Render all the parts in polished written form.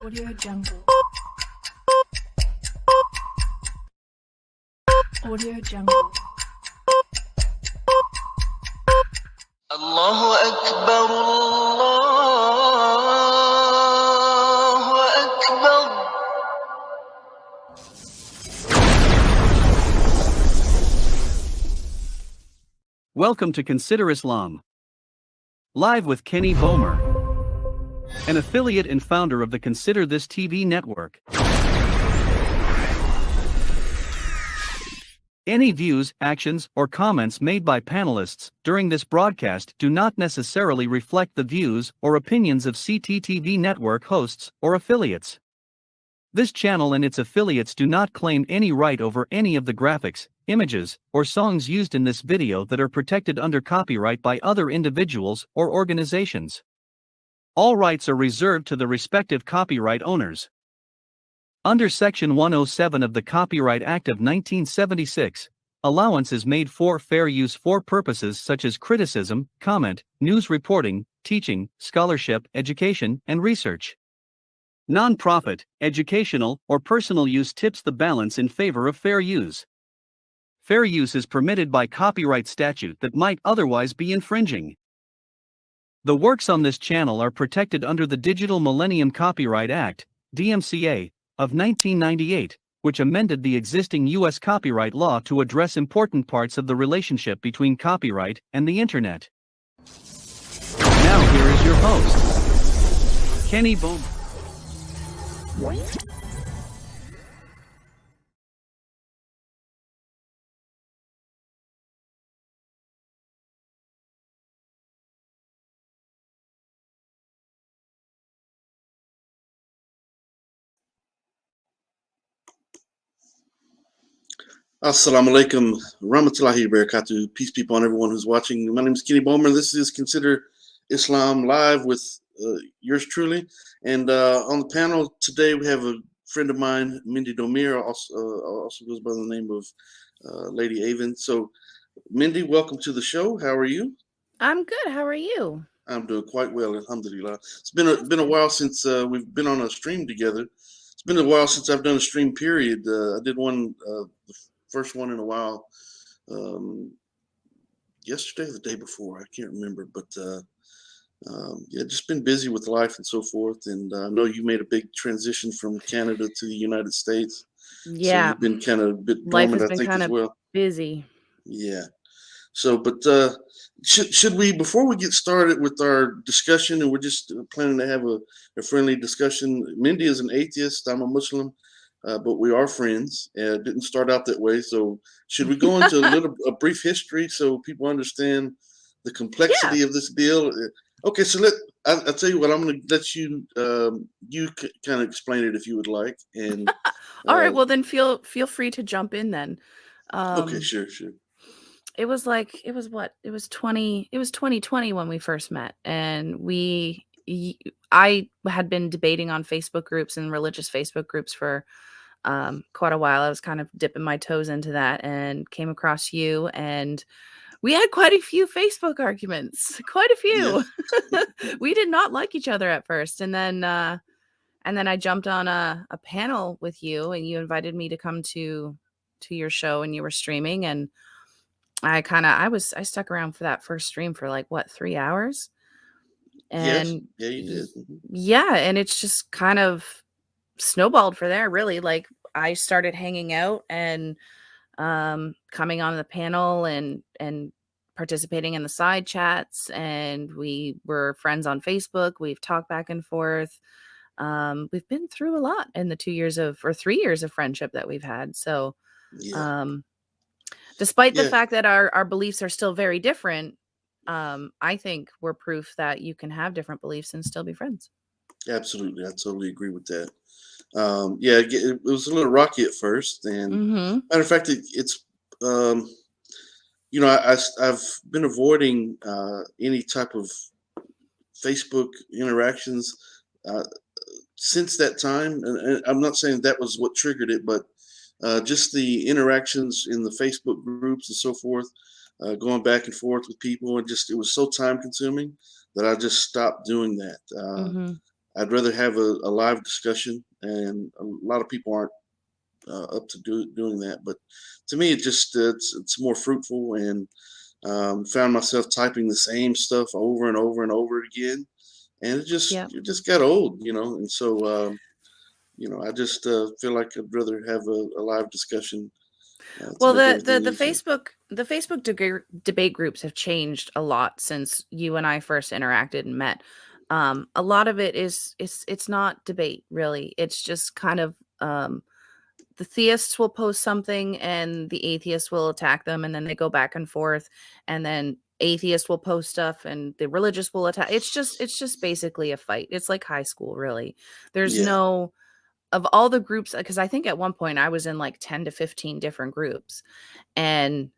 Audio Jungle. Audio Jungle. Allahu Akbar, Allahu Akbar. Welcome to Consider Islam. Live with Kenny Bomer, an affiliate and founder of the Consider This TV network. Any views, actions, or comments made by panelists during this broadcast do not necessarily reflect the views or opinions of CTTV network hosts or affiliates. This channel and its affiliates do not claim any right over any of the graphics, images, or songs used in this video that are protected under copyright by other individuals or organizations. All rights are reserved to the respective copyright owners. Under Section 107 of the Copyright Act of 1976, allowance is made for fair use for purposes such as criticism, comment, news reporting, teaching, scholarship, education, and research. Non-profit, educational, or personal use tips the balance in favor of fair use. Fair use is permitted by copyright statute that might otherwise be infringing. The works on this channel are protected under the Digital Millennium Copyright Act, DMCA, of 1998, which amended the existing U.S. copyright law to address important parts of the relationship between copyright and the Internet. Now here is your host, Kenny Bomer. Assalamu alaikum, rahmatullahi barakatuh. Peace be upon everyone who's watching. My name is Kenny Bomer. This is Consider Islam Live with yours truly. And on the panel today, we have a friend of mine, Mindy Domeier, also goes by the name of Lady Avon. So, Mindy, welcome to the show. How are you? I'm good. How are you? I'm doing quite well, alhamdulillah. It's been a while since we've been on a stream together. It's been a while since I've done a stream, period. I did one, the first one in a while, yesterday or the day before, I can't remember, but yeah, just been busy with life and so forth. And I know you made a big transition from Canada to the United States. Yeah, so you've been kind of a bit life dormant, has I been think, kind as of well. busy. Yeah. So, but should we, before we get started with our discussion, and we're just planning to have a friendly discussion. Mindy is an atheist. I'm a Muslim. But we are friends. It didn't start out that way. So should we go into a brief history so people understand the complexity of this deal? Okay, so I'll tell you what. I'm going to let you kind of explain it if you would like. And All right, well then feel free to jump in then. Okay, sure. It was 2020 when we first met, and I had been debating on Facebook groups and religious Facebook groups for quite a while. I was kind of dipping my toes into that and came across you, and we had quite a few Facebook arguments, quite a few. Yeah. We did not like each other at first. And then I jumped on a panel with you, and you invited me to come to your show, and you were streaming, and I stuck around for that first stream for like 3 hours. And yes. Yeah, you did. yeah, and it's just kind of snowballed for there, really. Like, I started hanging out and coming on the panel and participating in the side chats, and we were friends on Facebook. We've talked back and forth. We've been through a lot in the 3 years of friendship that we've had. So Yeah. despite the Yeah. fact that our beliefs are still very different, I think we're proof that you can have different beliefs and still be friends. Absolutely. I totally agree with that. Yeah, it was a little rocky at first, and matter of fact, it's I've been avoiding any type of Facebook interactions since that time, and I'm not saying that was what triggered it, but just the interactions in the Facebook groups and so forth, going back and forth with people, and just it was so time consuming that I just stopped doing that. I'd rather have a live discussion, and a lot of people aren't up to doing that. But to me, it just it's more fruitful, and found myself typing the same stuff over and over and over again, and Yeah. it just got old, and so I just feel like I'd rather have a live discussion to Well, make the everything the easier. Facebook debate groups have changed a lot since you and I first interacted and met. A lot of it is it's not debate really. It's just kind of the theists will post something and the atheists will attack them, and then they go back and forth, and then atheists will post stuff and the religious will attack. It's just basically a fight. It's like high school, really. There's Yeah, no of all the groups, because I think at one point I was in like 10 to 15 different groups, and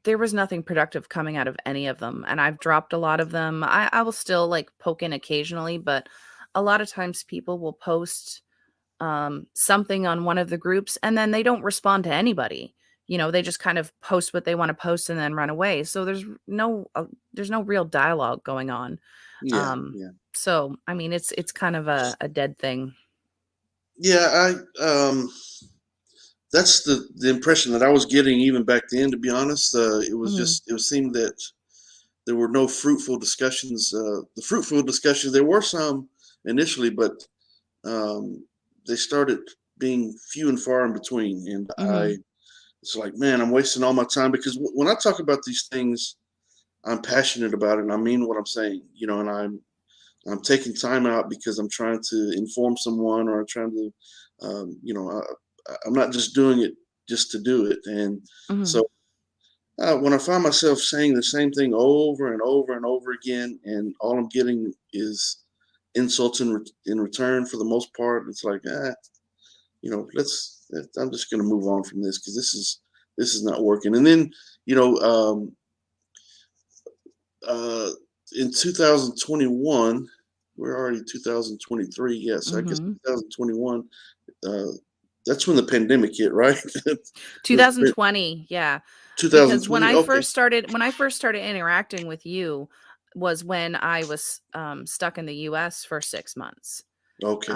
there was nothing productive coming out of any of them. And I've dropped a lot of them. I will still like poke in occasionally, but a lot of times people will post something on one of the groups and then they don't respond to anybody. They just kind of post what they want to post and then run away. So there's no real dialogue going on. yeah, Um, yeah, so I mean, it's kind of a dead thing. yeah. That's the impression that I was getting even back then. To be honest, Mhm. it seemed that there were no fruitful discussions. The fruitful discussions, there were some initially, but um, they started being few and far in between. And Mhm. it's like, man, I'm wasting all my time because when I talk about these things, I'm passionate about it and I mean what I'm saying, and I'm taking time out because I'm trying to inform someone, or I'm trying to, I'm not just doing it just to do it. And Mhm. so when I find myself saying the same thing over and over and over again, and all I'm getting is insults in return for the most part, it's like, I'm just going to move on from this because this is not working. And then, you know, um, uh, in 2021, we're already 2023. Yeah, so I guess Mhm. 2021. Uh, that's when the pandemic hit, right? The 2020, yeah. Because 2020. Okay, when I first started interacting with you was when I was, stuck in the US for 6 months. okay,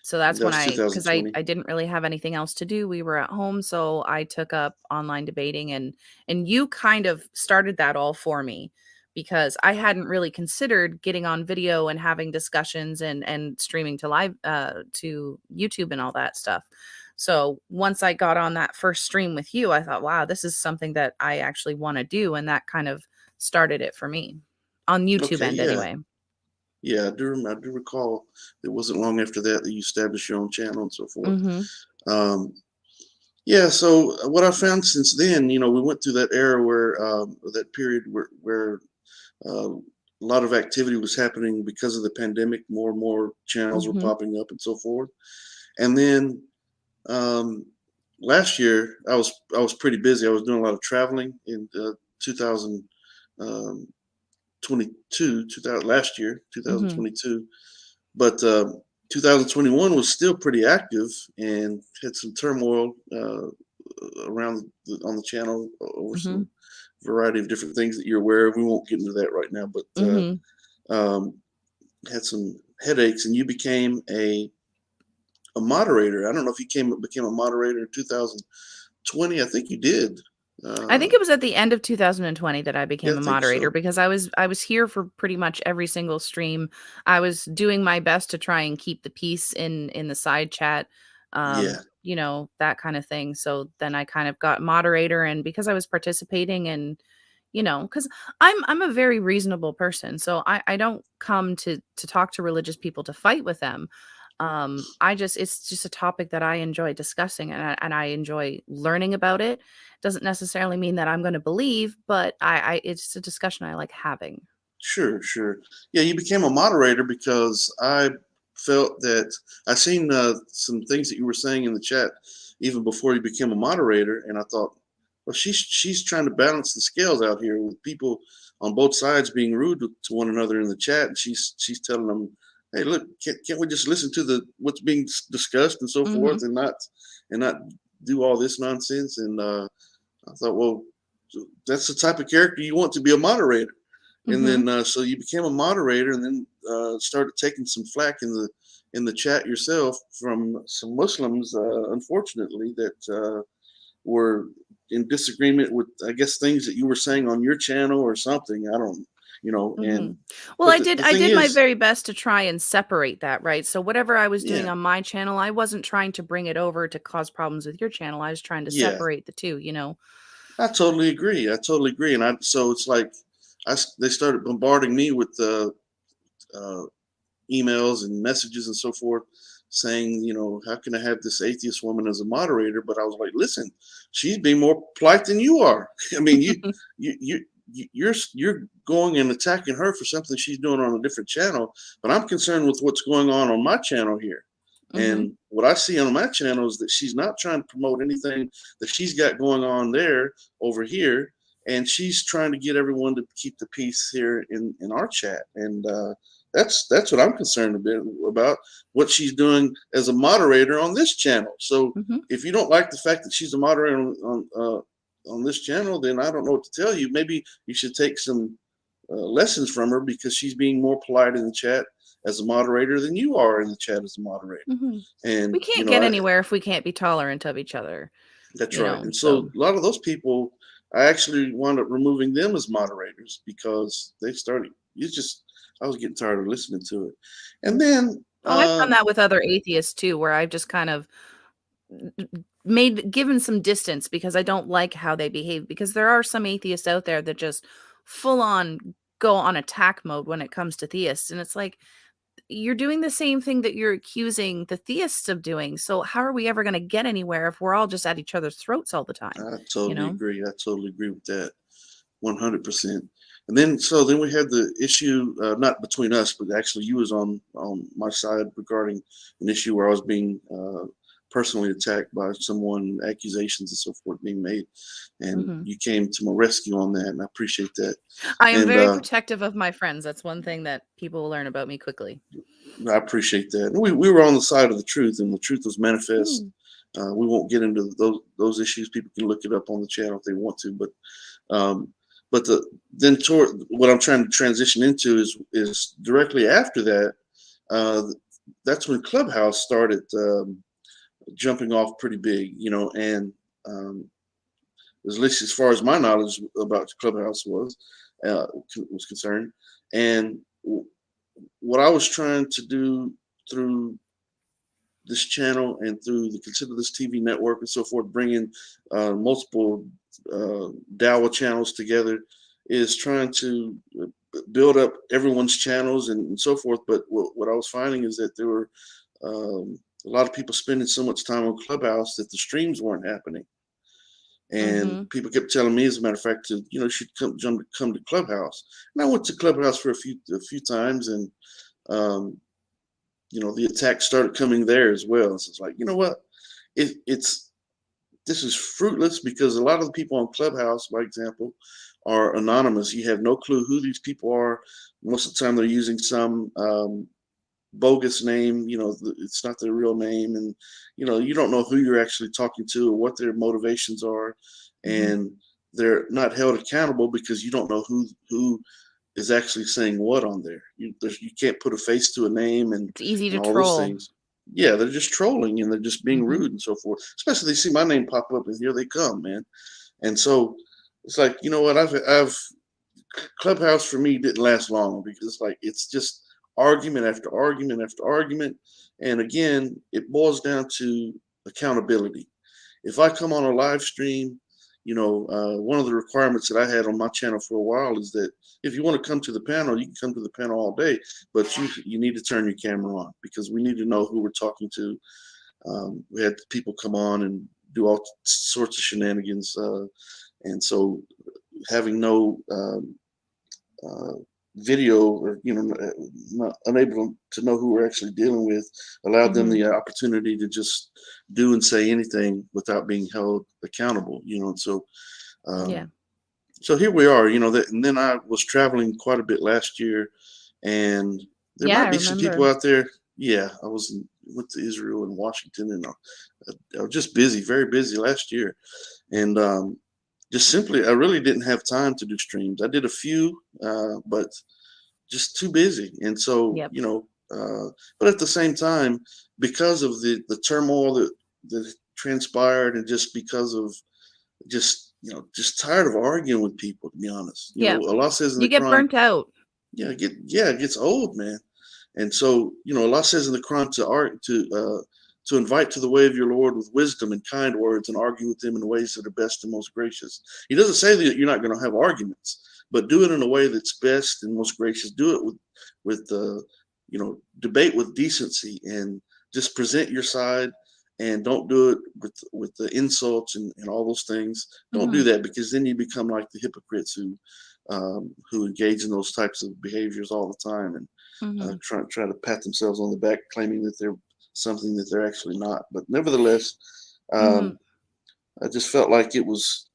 So that's when that's I 2020. didn't really have anything else to do. We were at home, so I took up online debating, and you kind of started that all for me because I hadn't really considered getting on video and having discussions and streaming to live to YouTube and all that stuff. So once I got on that first stream with you, I thought, wow, this is something that I actually want to do, and that kind of started it for me on YouTube Okay, end yeah, anyway. yeah, I do recall. It wasn't long after that that you established your own channel and so forth. Mhm. Um, Yeah, so what I found since then, we went through that era where that period where a lot of activity was happening because of the pandemic. More and more channels were Mhm. popping up and so forth. And then um, last year, I was pretty busy. I was doing a lot of traveling in 2022, 2000, last year, Mhm. 2022. But 2021 was still pretty active and had some turmoil around on the channel over Mhm. some variety of different things that you're aware of. We won't get into that right now, but Mhm. um, had some headaches, and you became a moderator. I don't know if you became a moderator in 2020. I think you did. I Uh, think it was at the end of 2020 that I yeah, became I a think moderator so. because I was here for pretty much every single stream. I was doing my best to try and keep the peace in the side chat, Yeah, that kind of thing. So then I kind of got moderator, and because I was participating and because I'm a very reasonable person, so I don't come to talk to religious people to fight with them. I just it's just a topic that I enjoy discussing, and I enjoy learning about it. Doesn't necessarily mean that I'm going to believe, but I it's a discussion I like having. sure, sure. Yeah, you became a moderator because I felt that I seen some things that you were saying in the chat even before you became a moderator, and I thought, well, she's trying to balance the scales out here with people on both sides being rude to one another in the chat, and she's telling them, hey, look, can't we just listen to the what's being discussed and so forth, Mhm. and not do all this nonsense? And I thought, well, that's the type of character you want to be a moderator. And Mhm. then so you became a moderator, and then started taking some flack in the chat yourself from some Muslims, unfortunately, that were in disagreement with, I guess, things that you were saying on your channel or something. I don't, and Well, but I did the I thing did my is, very best to try and separate that, right? So whatever I was doing yeah, on my channel, I wasn't trying to bring it over to cause problems with your channel. I was trying to yeah, separate the two, you know. I totally agree. I totally agree. And so it's like, they started bombarding me with uh, emails and messages and so forth, saying, how can I have this atheist woman as a moderator? But I was like, listen, she's being more polite than you are. I mean, you're going and attacking her for something she's doing on a different channel, but I'm concerned with what's going on my channel here. Mhm. And what I see on my channel is that she's not trying to promote anything that she's got going on there over here, and she's trying to get everyone to keep the peace here in our chat. And that's what I'm concerned a bit about, what she's doing as a moderator on this channel. So Mhm. if you don't like the fact that she's a moderator on this channel, then I don't know what to tell you. Maybe you should take some lessons from her, because she's being more polite in the chat as a moderator than you are in the chat as a moderator. Mhm. We And can't get anywhere if we can't be tolerant of each other, that's you right. know. And so So, a lot of those people, I actually wound up removing them as moderators, because they started. I was getting tired of listening to it. And then, oh, I've done that with other atheists too, where I've just kind of given some distance because I don't like how they behave, because there are some atheists out there that just full on go on attack mode when it comes to theists, and it's like, you're doing the same thing that you're accusing the theists of doing. So how are we ever going to get anywhere if we're all just at each other's throats all the time? I You totally know? agree. I totally agree with that, 100%. And then, we had the issue, not between us, but actually you was on my side regarding an issue where I was being personally attacked by someone, accusations and so forth being made, and Mhm. you came to my rescue on that, and I appreciate that. I am And very protective of my friends. That's one thing that people will learn about me quickly. I appreciate that. And we were on the side of the truth, and the truth was manifest. Mm. We won't get into those issues. People can look it up on the channel if they want to, but um, then toward what I'm trying to transition into is directly after that. Uh, that's when Clubhouse started jumping off pretty big, and at least as far as my knowledge about Clubhouse was concerned. And what I was trying to do through this channel and through the Consider This TV network and so forth, bringing multiple Dawa channels together, is trying to build up everyone's channels and so forth. But what I was finding is that there were a lot of people spending so much time on Clubhouse that the streams weren't happening. And Mhm. people kept telling me, as a matter of fact, you should come to Clubhouse. And I went to Clubhouse for a few times, and um, the attacks started coming there as well. So it's like, you know what? This is fruitless, because a lot of the people on Clubhouse, by example, are anonymous. You have no clue who these people are. Most of the time, they're using some bogus name. It's not their real name, and you don't know who you're actually talking to or what their motivations are, Mhm. and they're not held accountable because you don't know who is actually saying what on there. You can't put a face to a name, and It's easy to all those troll. things. Yeah, they're just trolling, and they're just being Mhm. rude and so forth. Especially they see my name pop up, and here they come, man. And so it's like, you know what? I've Clubhouse for me didn't last long, because it's just argument after argument after argument, and again, it boils down to accountability. If I come on a live stream, one of the requirements that I had on my channel for a while is that if you want to come to the panel, you can come to the panel all day, but you need to turn your camera on, because we need to know who we're talking to. We had people come on and do all sorts of shenanigans, and so having no uh, video, or not unable to know who we're actually dealing with, allowed them Mhm. the opportunity to just do and say anything without being held accountable. And so Yeah. um, so here we are. And then I was traveling quite a bit last year, and there Yeah, I might be some people remember. out there. Yeah, went to Israel and Washington, and I was just busy, very busy last year, and just simply, I really didn't have time to do streams. I did a few, but just too busy. And so, Yep. but at the same time, because of the turmoil that transpired, and just because of just tired of arguing with people, to be honest. Yeah. Allah says in You the get Quran, burnt out. it gets old, man. And so, Allah says in the Quran to invite to the way of your Lord with wisdom and kind words, and argue with them in ways that are best and most gracious. He doesn't say that you're not going to have arguments, but do it in a way that's best and most gracious. Do it with debate with decency, and just present your side, and don't do it with the insults and all those things. Don't do that, because then you become like the hypocrites who engage in those types of behaviors all the time, and try to pat themselves on the back, claiming that they're something that they're actually not. But nevertheless, I just felt like it was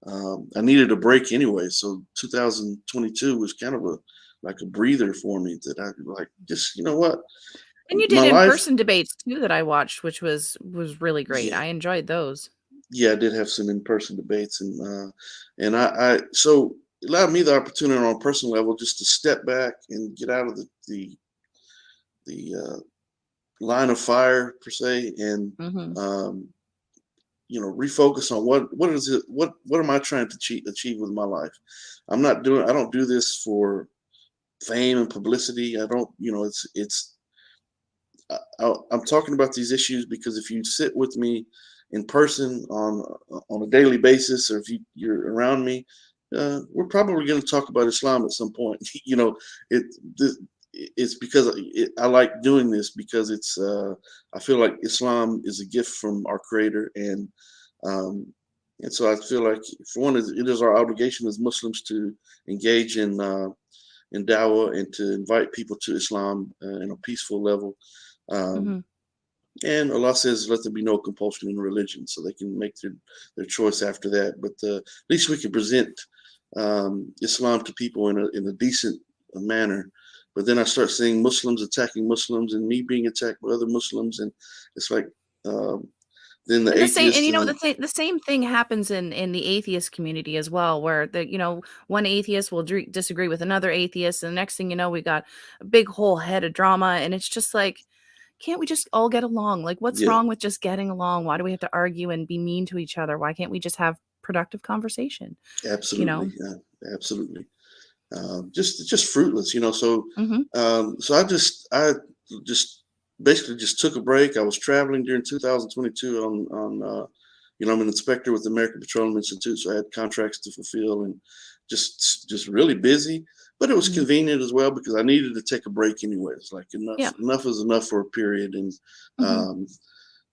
I needed a break anyway. So 2022 was kind of like a breather for me, that I like, just, you know what, And you my did life. in-person debates too that I watched, which was really great. Yeah, I enjoyed those. I did have some in-person debates, and I so it allowed me the opportunity on a personal level just to step back and get out of the line of fire per se, and refocus on what am I trying to achieve with my life. I don't do this for fame and publicity. I don't, I'm talking about these issues because if you sit with me in person on a daily basis, or if you're around me, we're probably going to talk about Islam at some point. It's because I like doing this, because it's I feel like Islam is a gift from our Creator, and so I feel like, for one, it is our obligation as Muslims to engage in dawah, and to invite people to Islam in a peaceful level. And Allah says, let there be no compulsion in religion, so they can make their choice after that. But at least we can present Islam to people in a decent manner. But then I start seeing Muslims attacking Muslims, and me being attacked by other Muslims, and it's like then the And atheists. the same thing happens in the atheist community as well, where one atheist will disagree with another atheist, and the next thing you know, we got a big whole head of drama, and it's just like, can't we just all get along? Like, what's Yeah, wrong with just getting along? Why do we have to argue and be mean to each other? Why can't we just have productive conversation? You absolutely, know? absolutely. Just fruitless, So Mhm. so I just basically just took a break. I was traveling during 2022 on I'm an inspector with the American Petroleum Institute, so I had contracts to fulfill, and just really busy. But it was Mhm. convenient as well, because I needed to take a break anyway. It's like, Yeah. enough is enough for a period. And Mhm.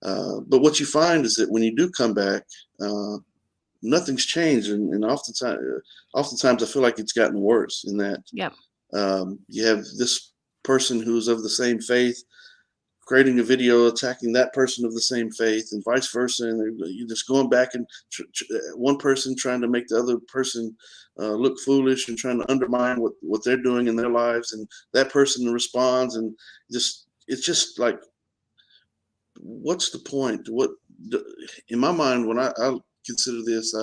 um, but what you find is that when you do come back, nothing's changed, and oftentimes I feel like it's gotten worse, in that Yeah. you have this person who's of the same faith creating a video attacking that person of the same faith, and vice versa, and you're just going back, and one person trying to make the other person look foolish, and trying to undermine what they're doing in their lives, and that person responds, and it's just like, what's the point? In my mind, when I consider this,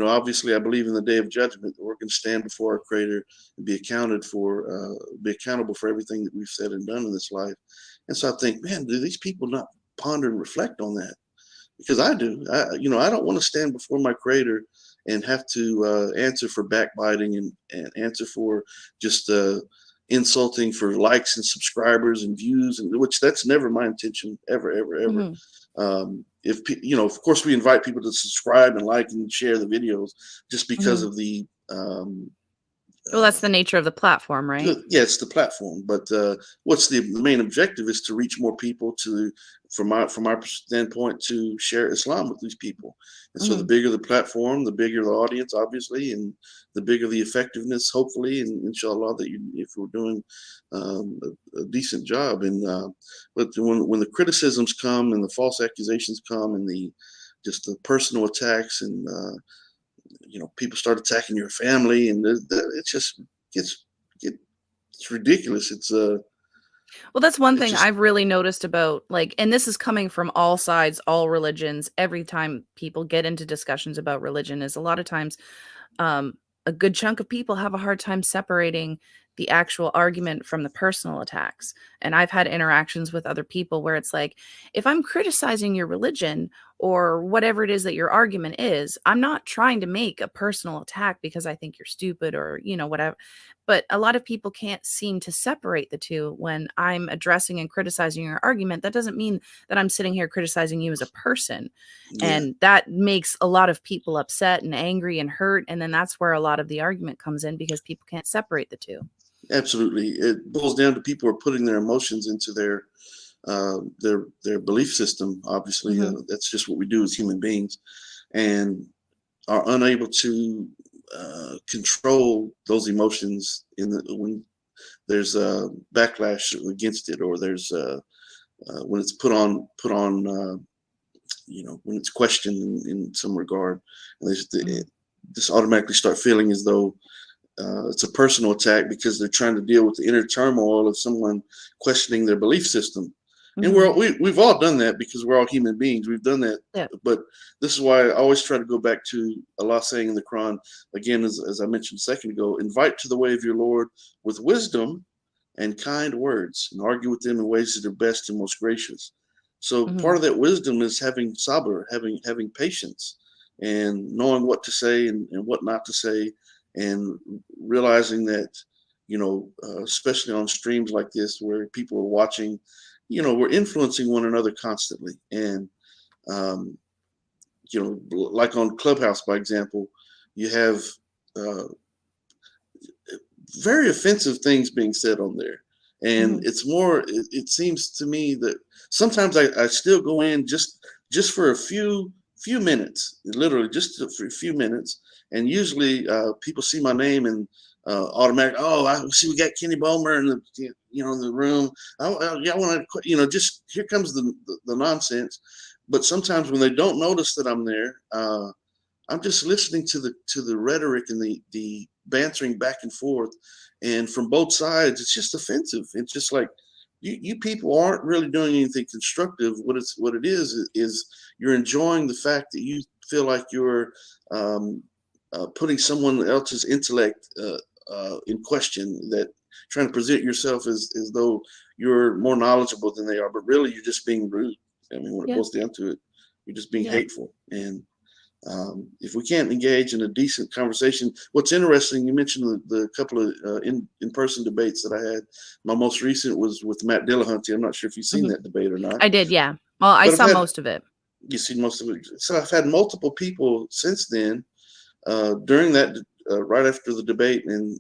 obviously I believe in the day of judgment, that we're going to stand before our Creator and be accountable for everything that we've said and done in this life. And so I think, man, do these people not ponder and reflect on that? Because I do. I don't want to stand before my Creator and have to answer for backbiting, and answer for just insulting for likes and subscribers and views, and which that's never my intention, ever, ever, ever. Mhm. If of course, we invite people to subscribe and like and share the videos, just because Mhm. of the Well, that's the nature of the platform, right? yeah, it's the platform. But what's the main objective is to reach more people, from our standpoint, to share Islam with these people. And so the Mhm. bigger the platform, the bigger the audience, obviously, and the bigger the effectiveness, hopefully, and inshallah, that if we're doing a decent job. And but when the criticisms come, and the false accusations come, and the personal attacks, and people start attacking your family, and it just gets it's ridiculous. Well, that's one It's thing just I've really noticed about, like, and this is coming from all sides, all religions. Every time people get into discussions about religion, is a lot of times, um, a good chunk of people have a hard time separating the actual argument from the personal attacks. And I've had interactions with other people where it's like, if I'm criticizing your religion or whatever it is that your argument is, I'm not trying to make a personal attack because I think you're stupid or, whatever. But a lot of people can't seem to separate the two. When I'm addressing and criticizing your argument, that doesn't mean that I'm sitting here criticizing you as a person. Yeah, And that makes a lot of people upset and angry and hurt. And then that's where a lot of the argument comes in, because people can't separate the two. absolutely. It boils down to people are putting their emotions into their belief system. Obviously, that's just what we do as human beings, and are unable to control those emotions when there's a backlash against it, or there's when it's put on when it's questioned in some regard, and they just automatically start feeling as though it's a personal attack because they're trying to deal with the inner turmoil of someone questioning their belief system. And we've all done that because we're all human beings. We've done that. Yeah. But this is why I always try to go back to Allah saying in the Quran, again, as I mentioned a second ago, invite to the way of your Lord with wisdom and kind words, and argue with them in ways that are best and most gracious. So part of that wisdom is having sabr, having patience, and knowing what to say and what not to say, and realizing that, especially on streams like this where people are watching, we're influencing one another constantly. And, like on Clubhouse, by example, you have very offensive things being said on there. And it's more, it seems to me that sometimes I still go in just for a few minutes, literally just for a few minutes. And usually people see my name and automatically, I see we got Kenny Bomer in the room. I want to, just here comes the nonsense. But sometimes when they don't notice that I'm there, I'm just listening to the rhetoric and the bantering back and forth, and from both sides, it's just offensive. It's just like you people aren't really doing anything constructive. What it is you're enjoying the fact that you feel like you're putting someone else's intellect in question, that trying to present yourself as though you're more knowledgeable than they are, but really you're just being rude. I mean, when it boils down to it, you're just being hateful. And if we can't engage in a decent conversation, what's interesting, you mentioned the couple of in-person debates that I had. My most recent was with Matt Dillahunty. I'm not sure if you've seen that debate or not. I did, yeah. Well, I saw most of it. You've seen most of it. So I've had multiple people since then, during that, right after the debate, and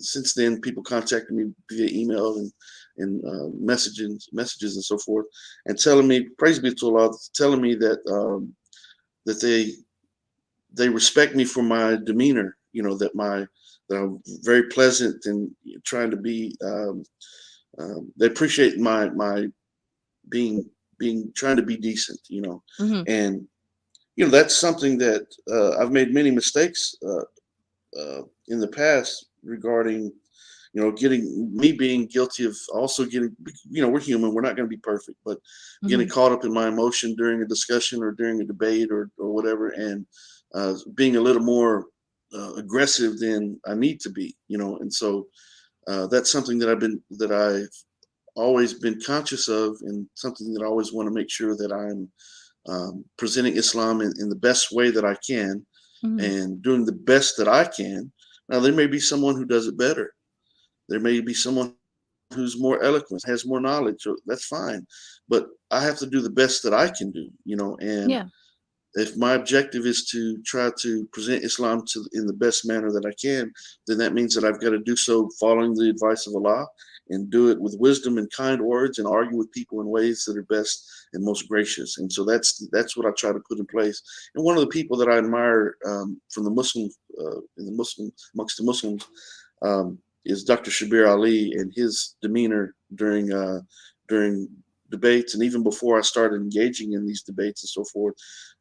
since then, people contacted me via email and messages and so forth, and telling me, praise be to Allah, telling me that that they respect me for my demeanor, that I'm very pleasant and trying to be. They appreciate my being trying to be decent, and that's something that I've made many mistakes in the past regarding, being guilty of also getting, we're human, we're not going to be perfect, but getting caught up in my emotion during a discussion or during a debate or whatever, and being a little more aggressive than I need to be, and so that's something that I've always been conscious of, and something that I always want to make sure that I'm presenting Islam in the best way that I can, and doing the best that I can. Now, there may be someone who does it better. There may be someone who's more eloquent, has more knowledge. That's fine. But I have to do the best that I can do, and if my objective is to try to present Islam in the best manner that I can, then that means that I've got to do so following the advice of Allah, and do it with wisdom and kind words, and argue with people in ways that are best and most gracious. And so that's what I try to put in place. And one of the people that I admire from the Muslims, amongst the Muslims, is Dr. Shabir Ali, and his demeanor during debates, and even before I started engaging in these debates and so forth,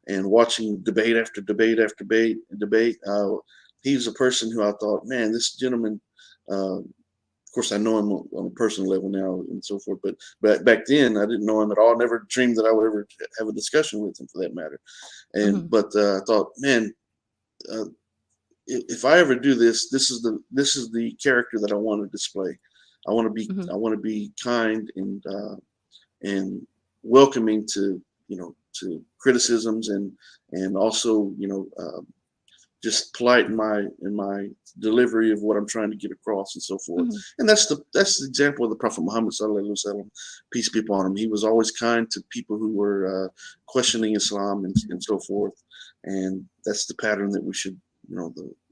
and watching debate after debate after debate. He's a person who I thought, man, this gentleman. Of course, I know him on a personal level now and so forth, but back then I didn't know him at all. Never dreamed that I would ever have a discussion with him, for that matter. And but I thought, man, if I ever do this, this is the character that I want to display. I want to be Mhm. I want to be kind and welcoming to to criticisms and also just polite in my delivery of what I'm trying to get across and so forth. Mhm. And that's the example of the Prophet Muhammad sallallahu alaihi wasallam, peace be upon him. He was always kind to people who were questioning Islam and so forth. And that's the pattern that we should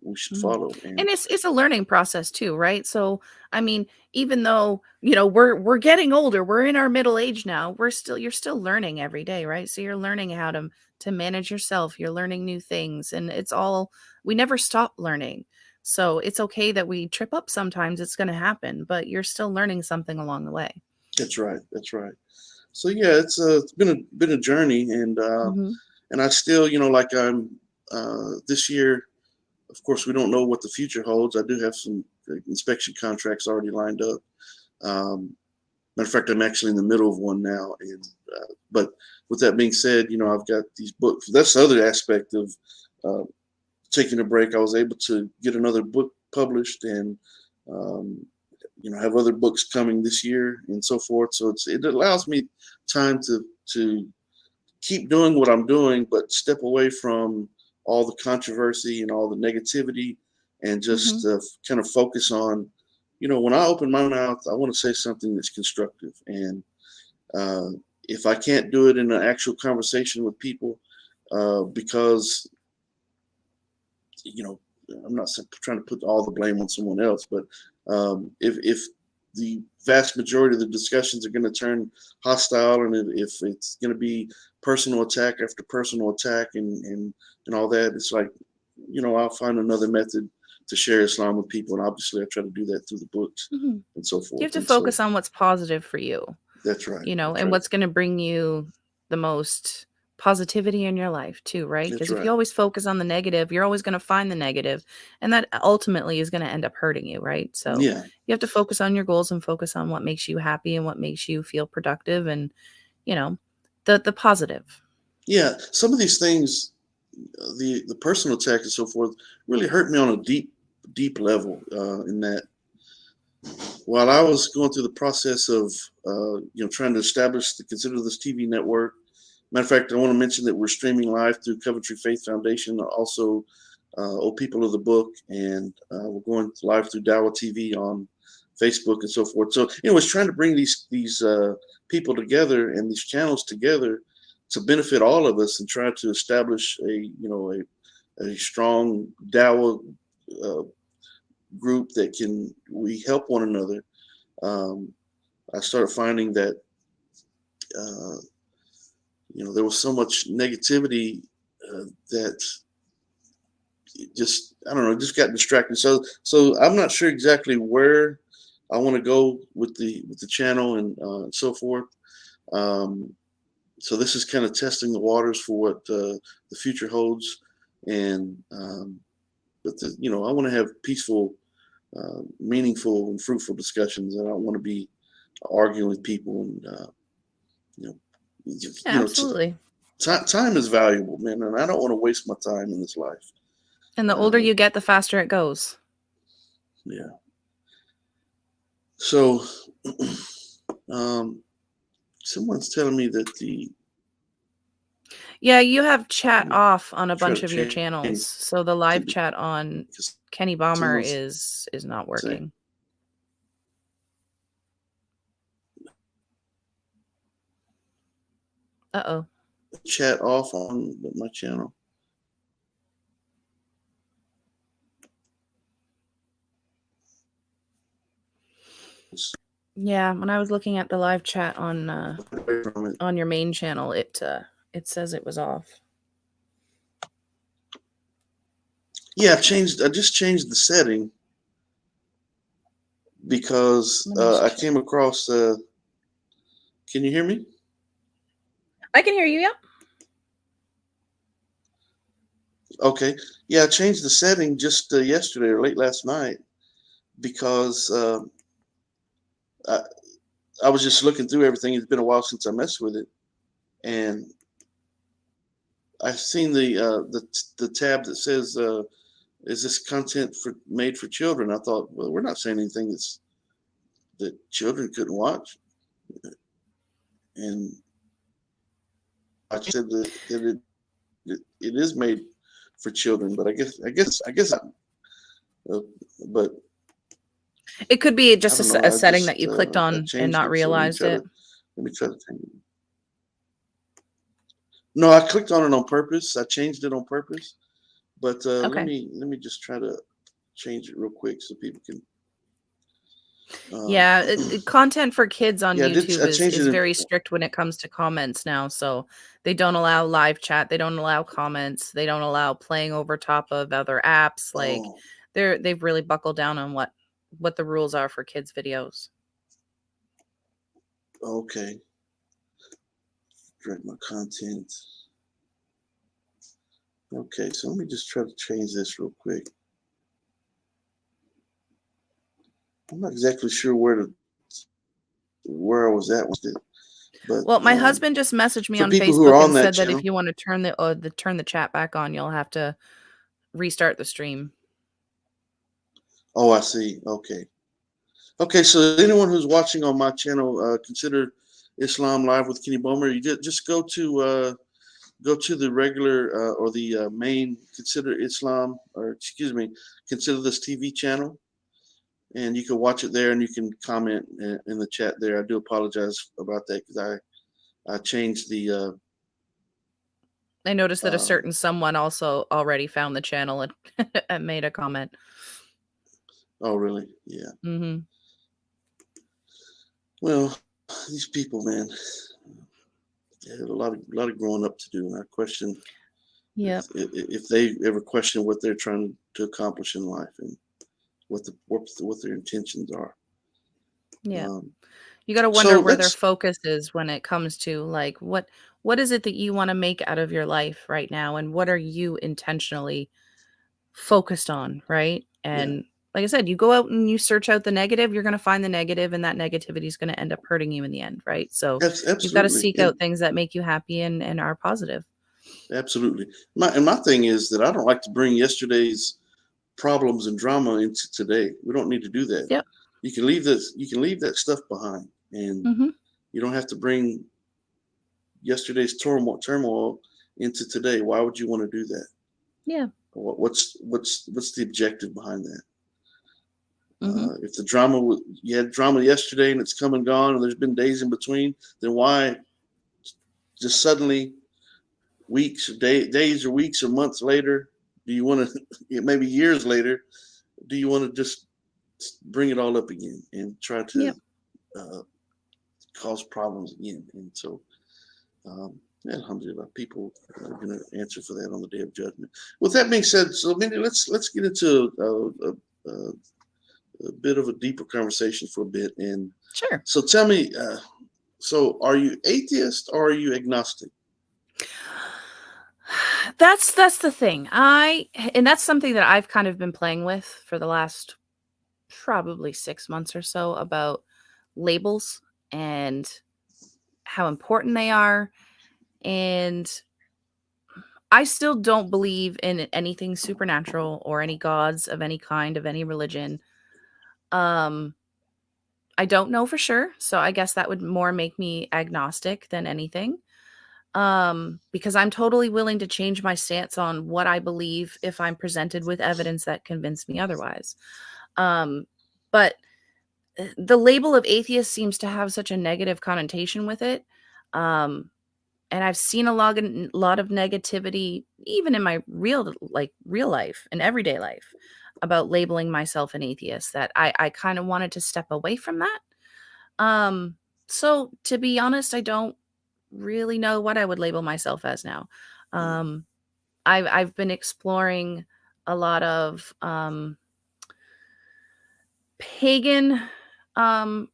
we should Mhm. follow. And And it's a learning process too, right? So, I mean, even though, we're getting older, we're in our middle age now, you're still learning every day, right? So you're learning how to manage yourself, you're learning new things, and we never stop learning. So it's okay that we trip up sometimes, it's going to happen, but you're still learning something along the way. that's right. That's right. So yeah, it's been a journey, Mhm. and I still like I'm this year. Of course, we don't know what the future holds. I do have some inspection contracts already lined up. Matter of fact, I'm actually in the middle of one now. And but with that being said, I've got these books. That's the other aspect of uh, taking a break. I was able to get another book published and um, have other books coming this year and so forth. So it allows me time to keep doing what I'm doing, but step away from all the controversy and all the negativity, and Mhm. just kind of focus on, when I open my mouth, I want to say something that's constructive. And uh, if I can't do it in an actual conversation with people, because you know, I'm not trying to put all the blame on someone else, but if the vast majority of the discussions are going to turn hostile, and if it's going to be personal attack after personal attack and all that, it's like, I'll find another method to share Islam with people, and obviously I try to do that through the books Mhm. and so You have forth. to And so focus on what's positive for you. that's right. That's And right. what's going to bring you the most positivity in your life too, right? That's Because if you right. always focus on the negative, you're always going to find the negative, and that ultimately is going to end up hurting you, right? So Yeah. you have to focus on your goals and focus on what makes you happy and what makes you feel productive, and you know, the positive. Yeah. Some of these things, the personal attack and so forth, really hurt me on a deep level. In that, while I was going through the process of trying to consider this TV network. Matter of fact, I want to mention that we're streaming live through Coventry Faith Foundation, also O People of the Book, and we're going live through Dawa TV on Facebook and so forth. So, it's trying to bring these people together and these channels together to benefit all of us, and try to establish a strong Dawa uh, group that we help one another. Um, I started finding that uh, there was so much negativity that just, I don't know, just got distracted. So I'm not sure exactly where I want to go with the channel and so forth. Um, so this is kind of testing the waters for what the future holds, and but I want to have peaceful, meaningful, and fruitful discussions. I don't want to be arguing with people, and you know, Yeah, absolutely. time is valuable, man, and I don't want to waste my time in this life. And the older Uh, you get, the faster it goes. yeah. So, um, someone's telling me that the Yeah, you have chat off on a try to bunch of your change channels, so the live to chat on because Kenny Bomer someone's is not saying working. Uh-oh. chat off on my channel. Yeah, when I was looking at the live chat Away from it. on your main channel, it says it was off. Yeah, I just changed the setting because Let me I check. came across. Can you hear me? I can hear you, yep. Okay. Yeah, I changed the setting just yesterday or late last night because I, I was just looking through everything. It's been a while since I messed with it, and I've seen the tab that says is this content made for children? I thought, well, we're not saying anything that children couldn't watch. And I said that it is made for children, but I guess, but It could be I just don't know. a setting that you clicked I on and changed not it. So realized it. let me try to change it. No, I clicked on it on purpose. I changed it on purpose. But let Okay. me just try to change it real quick so people can. Yeah, content for kids on Yeah, I YouTube changed is it. very strict when it comes to comments now. So they don't allow live chat, they don't allow comments, they don't allow playing over top of other apps. Like Oh, they've really buckled down on what the rules are for kids' videos. okay. Direct my content. Okay, so let me just try to change this real quick. I'm not exactly sure where I was at with it, but Well, my husband just messaged me for on people who are Facebook on and that said that channel. if you want to turn the chat back on, you'll have to restart the stream. Oh, I see. Okay. Okay, so anyone who's watching on my channel, consider Islam Live with Kenny Bomer. You just go to the regular or the main Consider Islam, or excuse me, Consider This TV channel, and you can watch it there, and you can comment in the chat there. I do apologize about that because I changed the. I noticed that a Um, certain someone also already found the channel and, and made a comment. oh, really? Yeah. Mm-hmm. Well, these people, man, they have a lot of growing up to do, and I question Yeah. if they ever question what they're trying to accomplish in life and what their intentions are. Yeah. Um, You got to so wonder where their let's. focus is when it comes to like what is it that you want to make out of your life right now, and what are you intentionally focused on, right? Yeah, And like I said, you go out and you search out the negative, you're going to find the negative, and that negativity is going to end up hurting you in the end, right? So you've got to absolutely. seek out things that make you happy and are positive. Absolutely. My thing is that I don't like to bring yesterday's problems and drama into today. We don't need to do that. Yep. You can leave this. You can leave that stuff behind, and Mm-hmm. you don't have to bring yesterday's turmoil into today. Why would you want to do that? Yeah. What's the objective behind that? Mm-hmm. If the drama you had drama yesterday and it's come and gone, and there's been days in between, then why just suddenly days or weeks or months later do you want to maybe years later do you want to just bring it all up again and try to Yep. cause problems again? And so alhamdulillah, people are going to answer for that on the day of judgment. With that being said, so Mindy, let's get into a bit of a deeper conversation for a bit. And Sure. so tell me, so are you atheist or are you agnostic? That's the thing. And that's something that I've kind of been playing with for the last probably 6 months or so, about labels and how important they are. And I still don't believe in anything supernatural or any gods of any kind, of any religion. I don't know for sure, so I guess that would more make me agnostic than anything. Because I'm totally willing to change my stance on what I believe if I'm presented with evidence that convince me otherwise. But the label of atheist seems to have such a negative connotation with it. And I've seen a lot of negativity, even in my real life and everyday life, about labeling myself an atheist, that I kind of wanted to step away from that. So to be honest, I don't really know what I would label myself as now. Um, I've been exploring a lot of pagan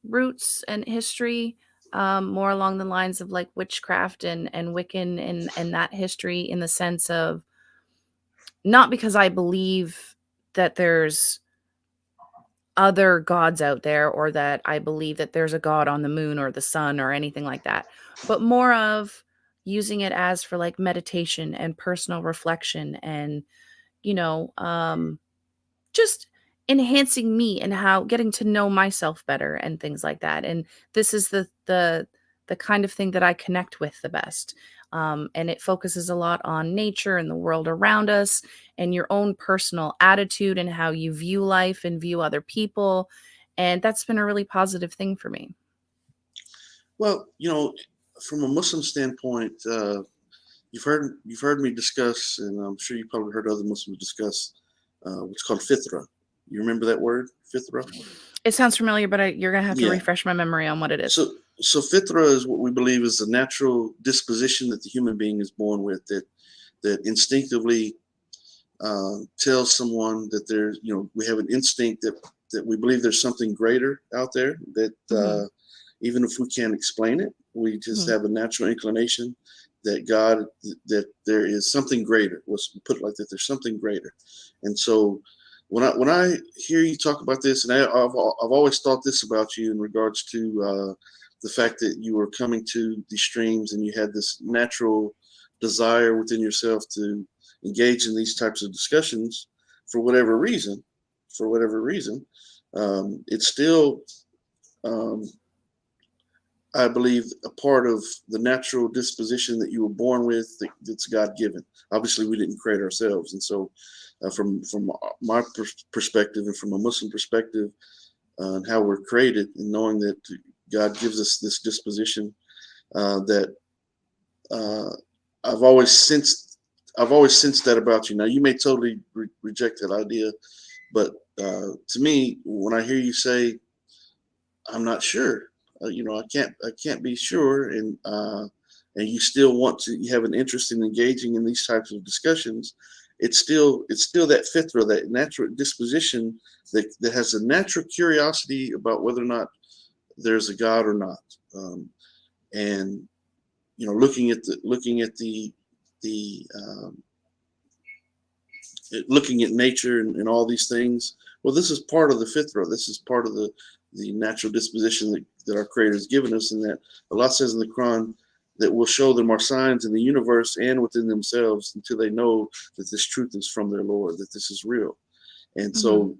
roots and history, more along the lines of like witchcraft and Wiccan and that history, in the sense of, not because I believe that there's other gods out there, or that I believe that there's a god on the moon or the sun or anything like that, but more of using it as for like meditation and personal reflection, and you know, just enhancing me and how getting to know myself better and things like that. And this is the kind of thing that I connect with the best. And it focuses a lot on nature and the world around us and your own personal attitude and how you view life and view other people. And that's been a really positive thing for me. Well, from a Muslim standpoint, you've heard me discuss, and I'm sure you probably heard other Muslims discuss what's called fitra. You remember that word, fitra? It sounds familiar, but you're going to have to Yeah. refresh my memory on what it is. So fitra is what we believe is the natural disposition that the human being is born with, that instinctively tells someone that there's, we have an instinct that we believe there's something greater out there, that even if we can't explain it, we just have a natural inclination that there is something greater. Let's put it like that. There's something greater. And so when I hear you talk about this, and I've always thought this about you in regards to the fact that you were coming to these streams and you had this natural desire within yourself to engage in these types of discussions for whatever reason, it's still, I believe, a part of the natural disposition that you were born with, that's God given. Obviously, we didn't create ourselves. And so from my perspective and from a Muslim perspective, and how we're created, and knowing that God gives us this disposition, that I've always sensed that about you. Now, you may totally reject that idea, but to me, when I hear you say, "I'm not sure," I can't be sure, and you still you have an interest in engaging in these types of discussions. It's still that fitra, that natural disposition that has a natural curiosity about whether or not there's a God or not, and looking at nature and all these things. Well, this is part of the fitra. This is part of the natural disposition that our Creator has given us, and that Allah says in the Quran that will show them our signs in the universe and within themselves until they know that this truth is from their Lord, that this is real. And so,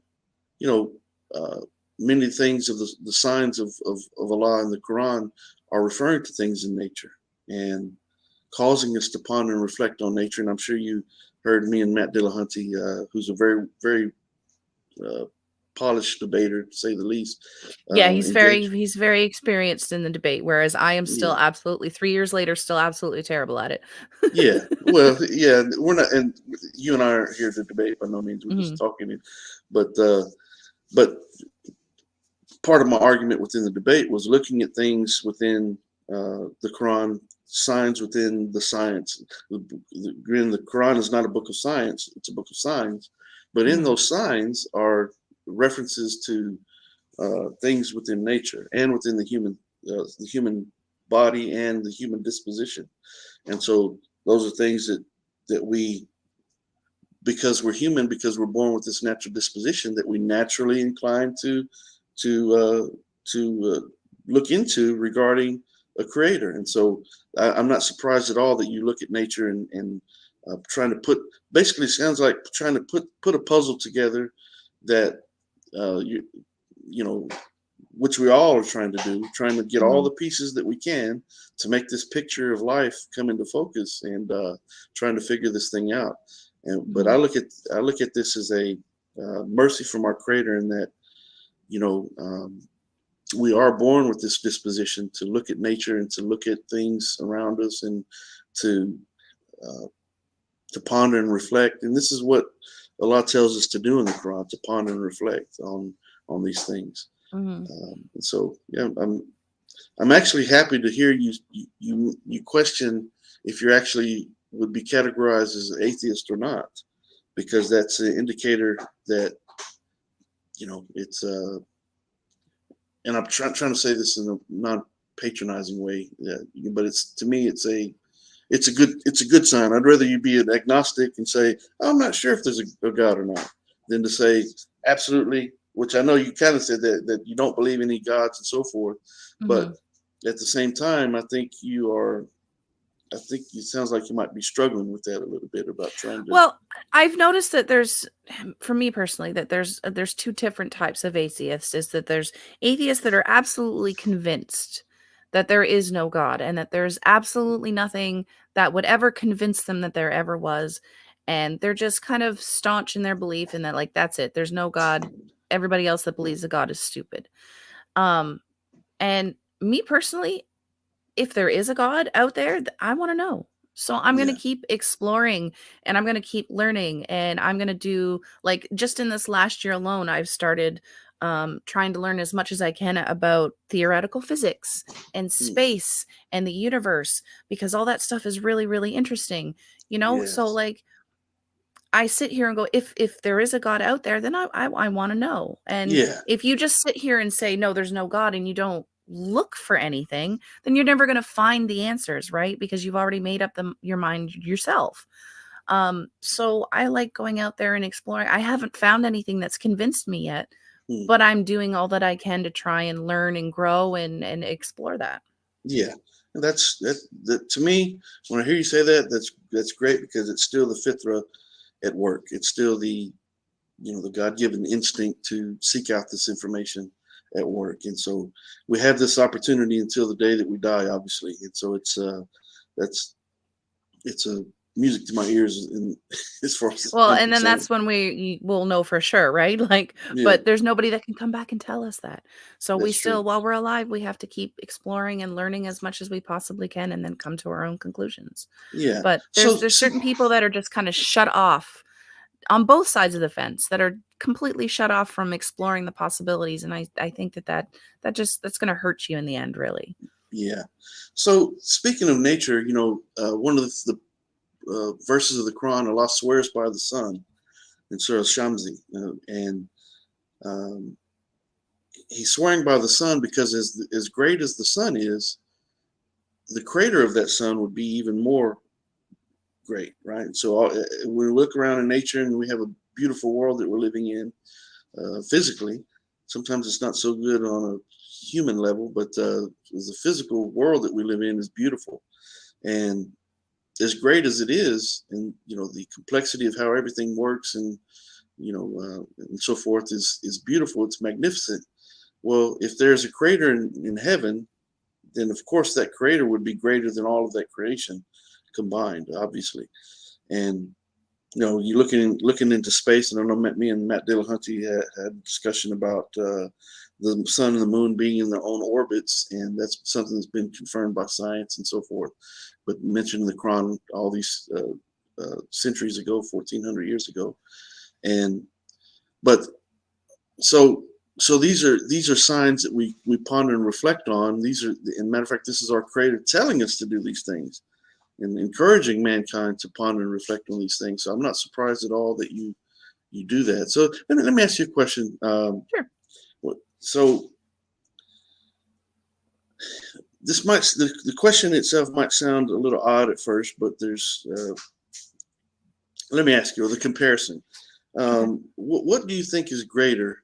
many things of the signs of Allah in the Quran are referring to things in nature and causing us to ponder and reflect on nature. And I'm sure you heard me and Matt Dillahunty, who's a very, very polished debater, to say the least. Yeah, he's very experienced in the debate, whereas I am still absolutely 3 years later, still absolutely terrible at it. Yeah, well, yeah, we're not, and you and I aren't here to debate by no means. We're just talking, but part of my argument within the debate was looking at things within the Quran, signs within the science. The Quran is not a book of science; it's a book of signs. But in those signs are references to things within nature and within the human body and the human disposition. And so those are things that we, because we're human, because we're born with this natural disposition, that we naturally incline to look into regarding a creator. And so I'm not surprised at all that you look at nature and trying to put, basically sounds like trying to put a puzzle together that which we all are trying to do, trying to get all the pieces that we can to make this picture of life come into focus, and trying to figure this thing out. But I look at this as a mercy from our Creator, in that we are born with this disposition to look at nature and to look at things around us, and to ponder and reflect. And this is what Allah tells us to do in the Quran, to ponder and reflect on these things. And so, yeah, I'm actually happy to hear you question if you're actually would be categorized as an atheist or not, because that's an indicator that it's and I'm trying to say this in a non-patronizing way, but to me it's a good sign. I'd rather you be an agnostic and say, I'm not sure if there's a God or not, than to say absolutely, which I know you kind of said that you don't believe any gods and so forth. But at the same time, I think you are I think it sounds like you might be struggling with that a little bit about trying to. Well, I've noticed that for me personally, that there's two different types of atheists. Is that there's atheists that are absolutely convinced that there is no God and that there's absolutely nothing that would ever convince them that there ever was, and they're just kind of staunch in their belief and that like that's it. There's no God. Everybody else that believes a God is stupid. Um, and me personally, if there is a God out there, I want to know. So I'm going to Yeah. keep exploring and I'm going to keep learning and I'm going to do like just in this last year alone, I've started trying to learn as much as I can about theoretical physics and space and the universe because all that stuff is really, really interesting, you know? So Yes. like I sit here and go, if there is a God out there, then I want to know. And Yeah. if you just sit here and say, no, there's no God, and you don't look for anything, then you're never going to find the answers, right? Because you've already made up your mind yourself. So I like going out there and exploring. I haven't found anything that's convinced me yet, Hmm. but I'm doing all that I can to try and learn and grow and explore that. Yeah. And that to me, when I hear you say that, that's great because it's still the fitra at work. It's still the the God-given instinct to seek out this information at work. And so we have this opportunity until the day that we die, obviously. And so that's it's a music to my ears in, as far as Well, I'm and then concerned. that's when we will know for sure, right? Like, Yeah, but there's nobody that can come back and tell us that. So we that's still, true. while we're alive, we have to keep exploring and learning as much as we possibly can and then come to our own conclusions. Yeah. But So, there's certain people that are just kind of shut off on both sides of the fence that are completely shut off from exploring the possibilities. And I think that's going to hurt you in the end, really. yeah. So speaking of nature, one of the verses of the Quran, Allah swears by the sun in Surah Shamsi, and um, he's swearing by the sun because as great as the sun is, the creator of that sun would be even more great, right? So when we look around in nature and we have a beautiful world that we're living in physically, sometimes it's not so good on a human level, but the physical world that we live in is beautiful. And as great as it is, and the complexity of how everything works and so forth is beautiful. It's magnificent. Well, if there's a creator in heaven, then of course that creator would be greater than all of that creation combined, obviously. And you looking into space, and I know me and Matt Dillahunty had a discussion about the sun and the moon being in their own orbits, and that's something that's been confirmed by science and so forth. But mentioned in the Quran all these centuries ago, 1400 years ago, and but so these are signs that we ponder and reflect on. These are, in matter of fact, this is our Creator telling us to do these things and encouraging mankind to ponder and reflect on these things. So I'm not surprised at all that you do that. So let me ask you a question. Sure. So the question itself might sound a little odd at first, but there's let me ask you the comparison. Okay. What do you think is greater,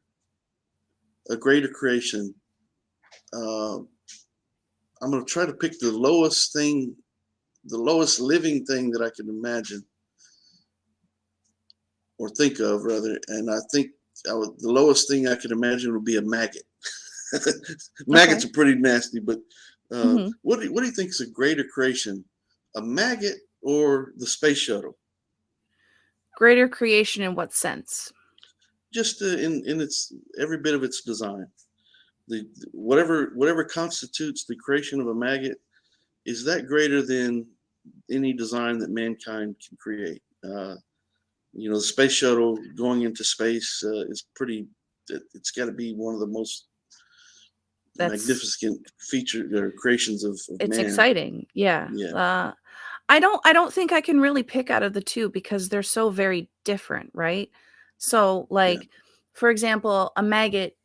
a greater creation? I'm going to try to pick the lowest living thing that I can imagine or think of, rather. And I think the lowest thing I could imagine would be a maggot. Maggots Okay. are pretty nasty, but Hmm. what do you think is a greater creation, a maggot or the space shuttle? Greater creation in what sense? Just in its every bit of its design. The whatever constitutes the creation of a maggot, is that greater than any design that mankind can create? The space shuttle going into space is pretty. It's got to be one of the most That's magnificent feature or creations of It's man. exciting. Yeah. Yeah, I don't think I can really pick out of the two because they're so very different, right? So yeah, like for example, a maggot,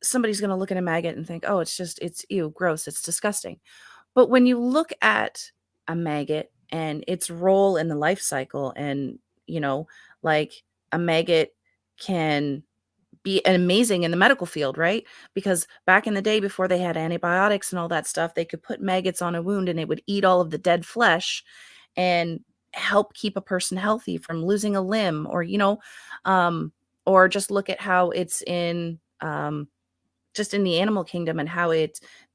somebody's going to look at a maggot and think, "Oh, it's ew, gross, it's disgusting." But when you look at a maggot and its role in the life cycle and, you know, like a maggot can be amazing in the medical field, right? Because back in the day, before they had antibiotics and all that stuff, they could put maggots on a wound and it would eat all of the dead flesh and help keep a person healthy from losing a limb, or um or just look at how it's in just in the animal kingdom, and how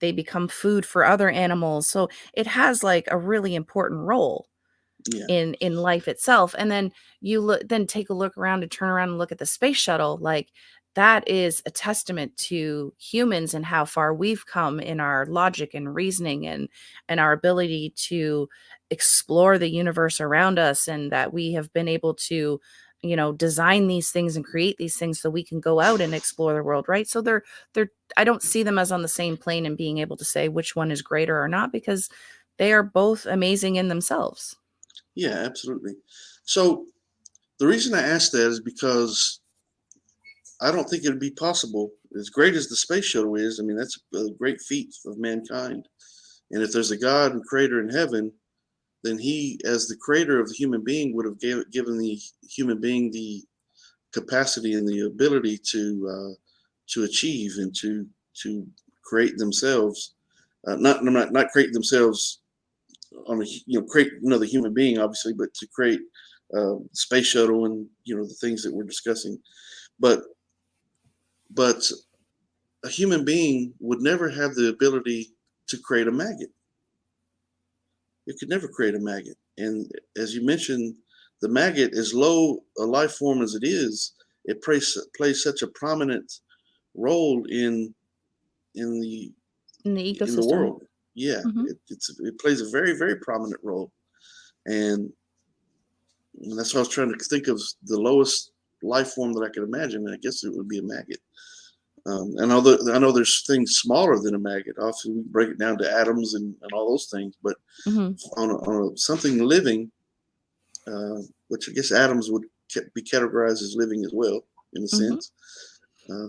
they become food for other animals. So it has like a really important role Yeah. in life itself. And then then take a look around and turn around and look at the space shuttle. Like, that is a testament to humans and how far we've come in our logic and reasoning, and our ability to explore the universe around us, and that we have been able to design these things and create these things so we can go out and explore the world, right? So they're I don't see them as on the same plane and being able to say which one is greater or not, because they are both amazing in themselves. Yeah, absolutely. So the reason I asked that is because I don't think it'd be possible, as great as the space shuttle is. I mean, that's a great feat of mankind. And if there's a God and creator in heaven, then he, as the creator of the human being, would have given the human being the capacity and the ability to achieve and to create themselves. Not create themselves on a create another human being, obviously, but to create space shuttle and the things that we're discussing. But a human being would never have the ability to create a maggot. It could never create a maggot. And as you mentioned, the maggot, as low a life form as it is, it plays such a prominent role in the in the ecosystem. world. Yeah, Mhm. it plays a very, very prominent role, and that's what I was trying to think of, the lowest life form that I could imagine. And I guess it would be a maggot. And although I know there's things smaller than a maggot, obviously we break it down to atoms and all those things, but Mhm. on something living, which I guess atoms would be categorized as living as well, in a Mhm. sense.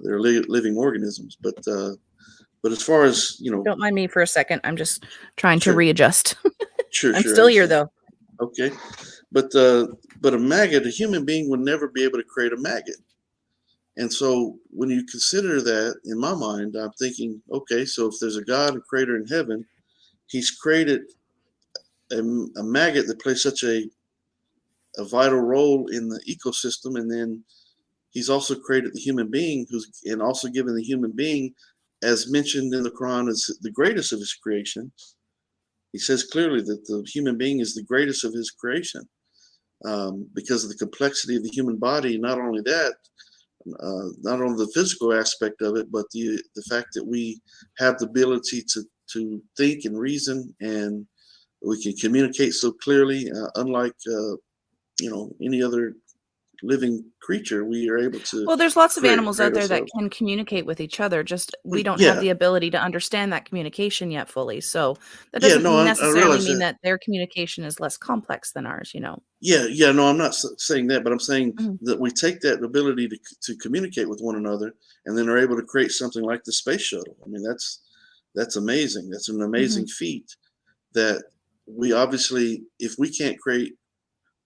They're living organisms, but as far as Don't mind me for a second. I'm just trying to sure, readjust. I'm sure, I still here understand. though. Okay, but a maggot, a human being, would never be able to create a maggot. And so when you consider that, in my mind, I'm thinking, okay, so if there's a God and creator in heaven, he's created a maggot that plays such a vital role in the ecosystem. And then he's also created the human being, and also given the human being, as mentioned in the Quran, as the greatest of his creation. He says clearly that the human being is the greatest of his creation, because of the complexity of the human body. Not only that, not only the physical aspect of it, but the fact that we have the ability to think and reason, and we can communicate so clearly, unlike any other living creature. We are able to Well, there's lots of create animals out create there that ourselves. can communicate with each other. Just we don't have Yeah, the ability to understand that communication yet fully. So that yeah, doesn't no, I necessarily realize mean that. that their communication is less complex than ours. Yeah, no, I'm not saying that, but I'm saying Mhm. that we take that ability to communicate with one another, and then are able to create something like the space shuttle. I mean, that's amazing. That's an amazing Mhm. feat. That we obviously, if we can't create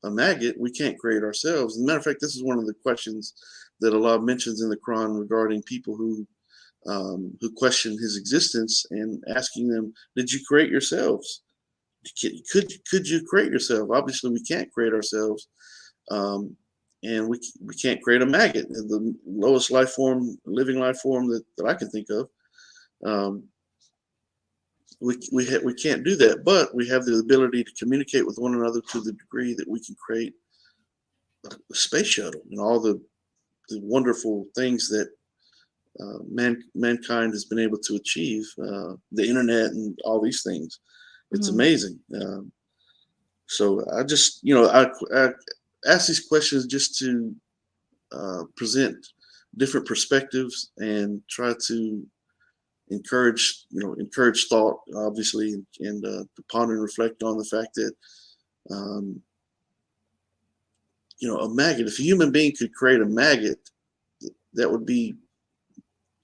a maggot, we can't create ourselves. As a matter of fact, this is one of the questions that Allah mentions in the Quran regarding people who question His existence, and asking them, "Did you create yourselves? Could you create yourself?" Obviously, we can't create ourselves, um, and we can't create a maggot, the lowest life form, living life form that I can think of. Um, we can't do that, but we have the ability to communicate with one another to the degree that we can create a space shuttle and all the wonderful things that mankind has been able to achieve, the internet and all these things. It's Mhm. amazing. So I just, I ask these questions just to present different perspectives and try to encourage thought, obviously, and to ponder and reflect on the fact that, um, a maggot, if a human being could create a maggot, that would be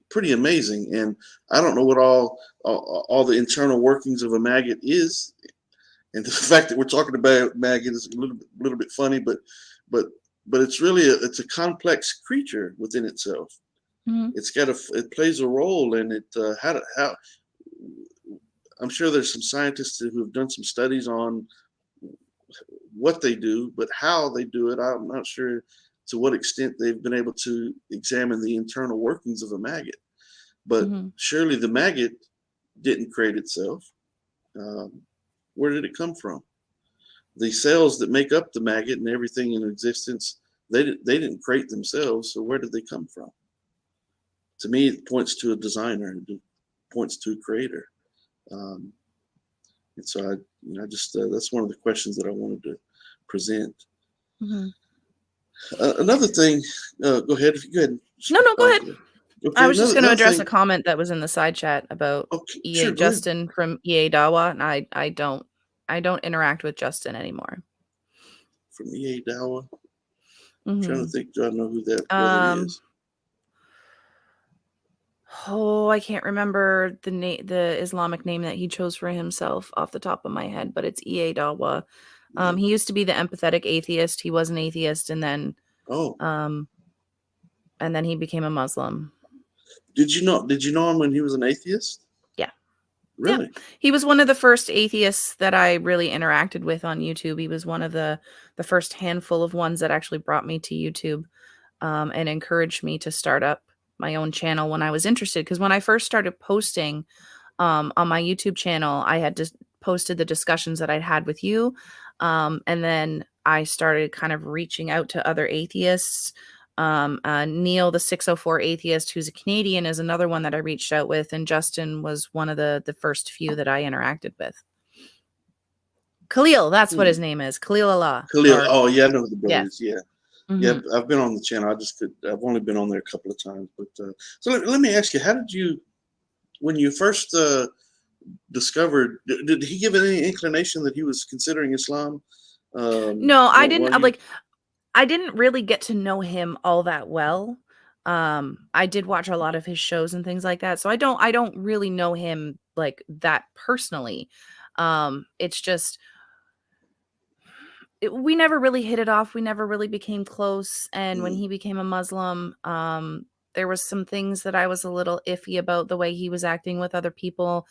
pretty amazing. And I don't know what all the internal workings of a maggot is, and the fact that we're talking about maggot is a little bit funny, but but it's really it's a complex creature within itself. Mhm. It plays a role in it. How I'm sure there's some scientists who have done some studies on what they do, but how they do it, I'm not sure to what extent they've been able to examine the internal workings of a maggot. But Mhm. surely the maggot didn't create itself. Um, where did it come from? The cells that make up the maggot and everything in existence, they didn't create themselves. So where did they come from? To me, it points to a designer. It points to a creator. Um, and so I just that's one of the questions that I wanted to present. Mhm. Another thing, go ahead. Go ahead. No, go ahead. I Okay, was just going to another address thing. a comment that was in the side chat about Okay, EA sure, go ahead. Justin from EA Dawa, and I don't interact with Justin anymore. From EA Dawa. Trying to Mhm. think, do I know who that brother Um, is? I can't remember the Islamic name that he chose for himself off the top of my head, but it's EA Dawa. Yeah. He used to be the empathetic atheist. He was an atheist, Oh, um, and then he became a Muslim. did you know him when he was an atheist? Yeah. Yeah. Really? He was one of the first atheists that I really interacted with on YouTube. He was one of the first handful of ones that actually brought me to YouTube, and encouraged me to start up my own channel when I was interested. Because when I first started posting on my YouTube channel, I had just posted the discussions that I'd had with you. And then I started kind of reaching out to other atheists. Neil, the 604 atheist, who's a Canadian, is another one that I reached out with. And Justin was one of the first few that I interacted with. Khalil, that's what Hmm. his name is. Khalil Allah. Khalil. Or, Oh, yeah, I know who the brother yeah. is. Yeah. Yeah, Hmm. I've been on the channel. I've only been on there a couple of times. But so let me ask you, how did you, when you first discovered, did he give any inclination that he was considering Islam? No, I didn't. While you, I didn't really get to know him all that well. I did watch a lot of his shows and things like that, so I don't really know him like that personally. It's just we never really hit it off. We never really became close. And when mm, he became a Muslim, there was some things that I was a little iffy about the way he was acting with other people,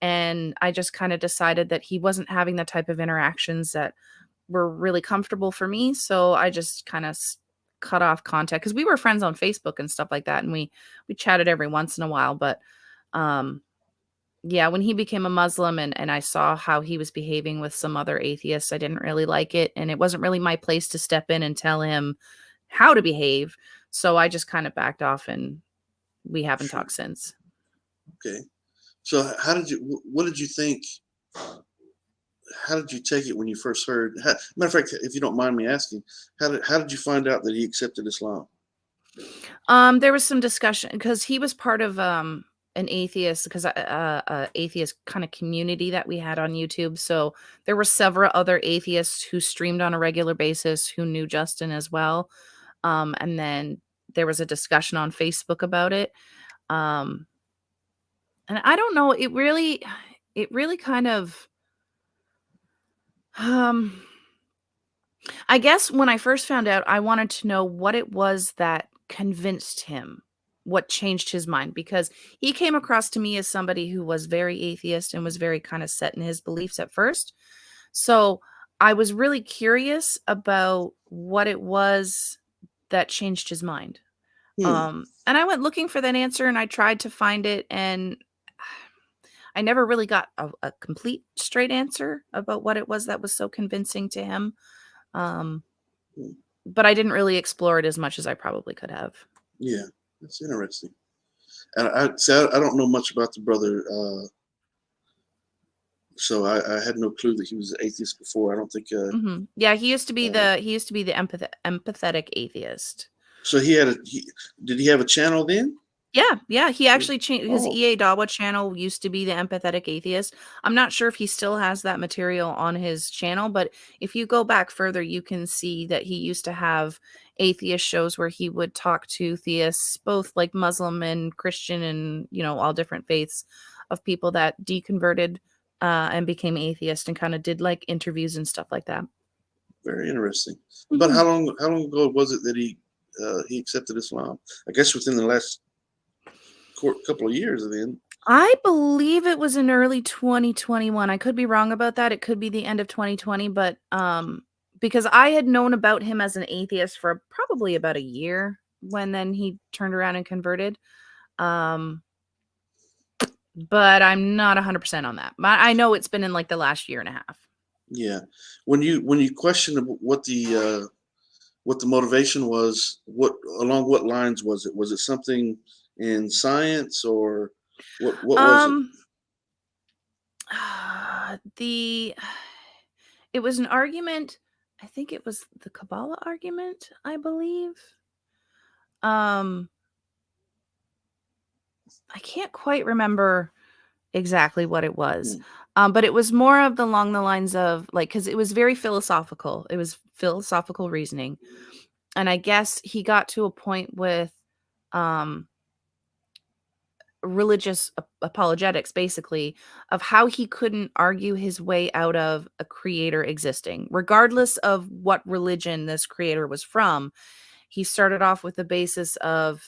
and I just kind of decided that he wasn't having the type of interactions that were really comfortable for me. So I just kind of cut off contact because we were friends on Facebook and stuff like that, and we chatted every once in a while. But um, yeah, when he became a Muslim and I saw how he was behaving with some other atheists, I didn't really like it, and it wasn't really my place to step in and tell him how to behave. So I just kind of backed off, and we haven't sure. talked since. Okay. So how did you? What did you think? How did you take it when you first heard? Matter of fact, if you don't mind me asking, how did you find out that he accepted Islam? There was some discussion because he was part of an atheist because atheist kind of community that we had on YouTube. So there were several other atheists who streamed on a regular basis who knew Justin as well. And then there was a discussion on Facebook about it. Um, and I don't know, it really kind of um I guess when I first found out, I wanted to know what it was that convinced him, what changed his mind, because he came across to me as somebody who was very atheist and was very kind of set in his beliefs at first. So I was really curious about what it was that changed his mind. Hmm. And I went looking for that answer and I tried to find it, and I never really got a complete straight answer about what it was that was so convincing to him. Um, Hmm. But I didn't really explore it as much as I probably could have. Yeah, that's interesting. And I don't know much about the brother, so I had no clue that he was an atheist before. I don't think. Mhm. Yeah, he used to be Uh, the empathetic atheist. so did he have a channel then? Yeah, he actually changed his Oh, EA Dawa channel used to be the empathetic atheist. I'm not sure if he still has that material on his channel, but if you go back further, you can see that he used to have atheist shows where he would talk to theists, both like Muslim and Christian and, all different faiths of people that deconverted and became atheist and kind of did like interviews and stuff like that. very interesting. But Mhm. how long ago was it that he accepted Islam? I guess within the last couple of years then. I believe it was in early 2021. I could be wrong about that. It could be the end of 2020, but because I had known about him as an atheist for probably about a year when then he turned around and converted. But I'm not 100% on that. I know it's been in like the last year and a half. Yeah. When you question what the motivation was, along what lines was it? Was it something in science, or what was it? It was an argument. I think it was the Kabbalah argument, I believe. I can't quite remember exactly what it was. But it was more of along the lines of like, because it was very philosophical. It was philosophical reasoning. And I guess he got to a point with religious apologetics, basically, of how he couldn't argue his way out of a creator existing, regardless of what religion this creator was from. He started off with the basis of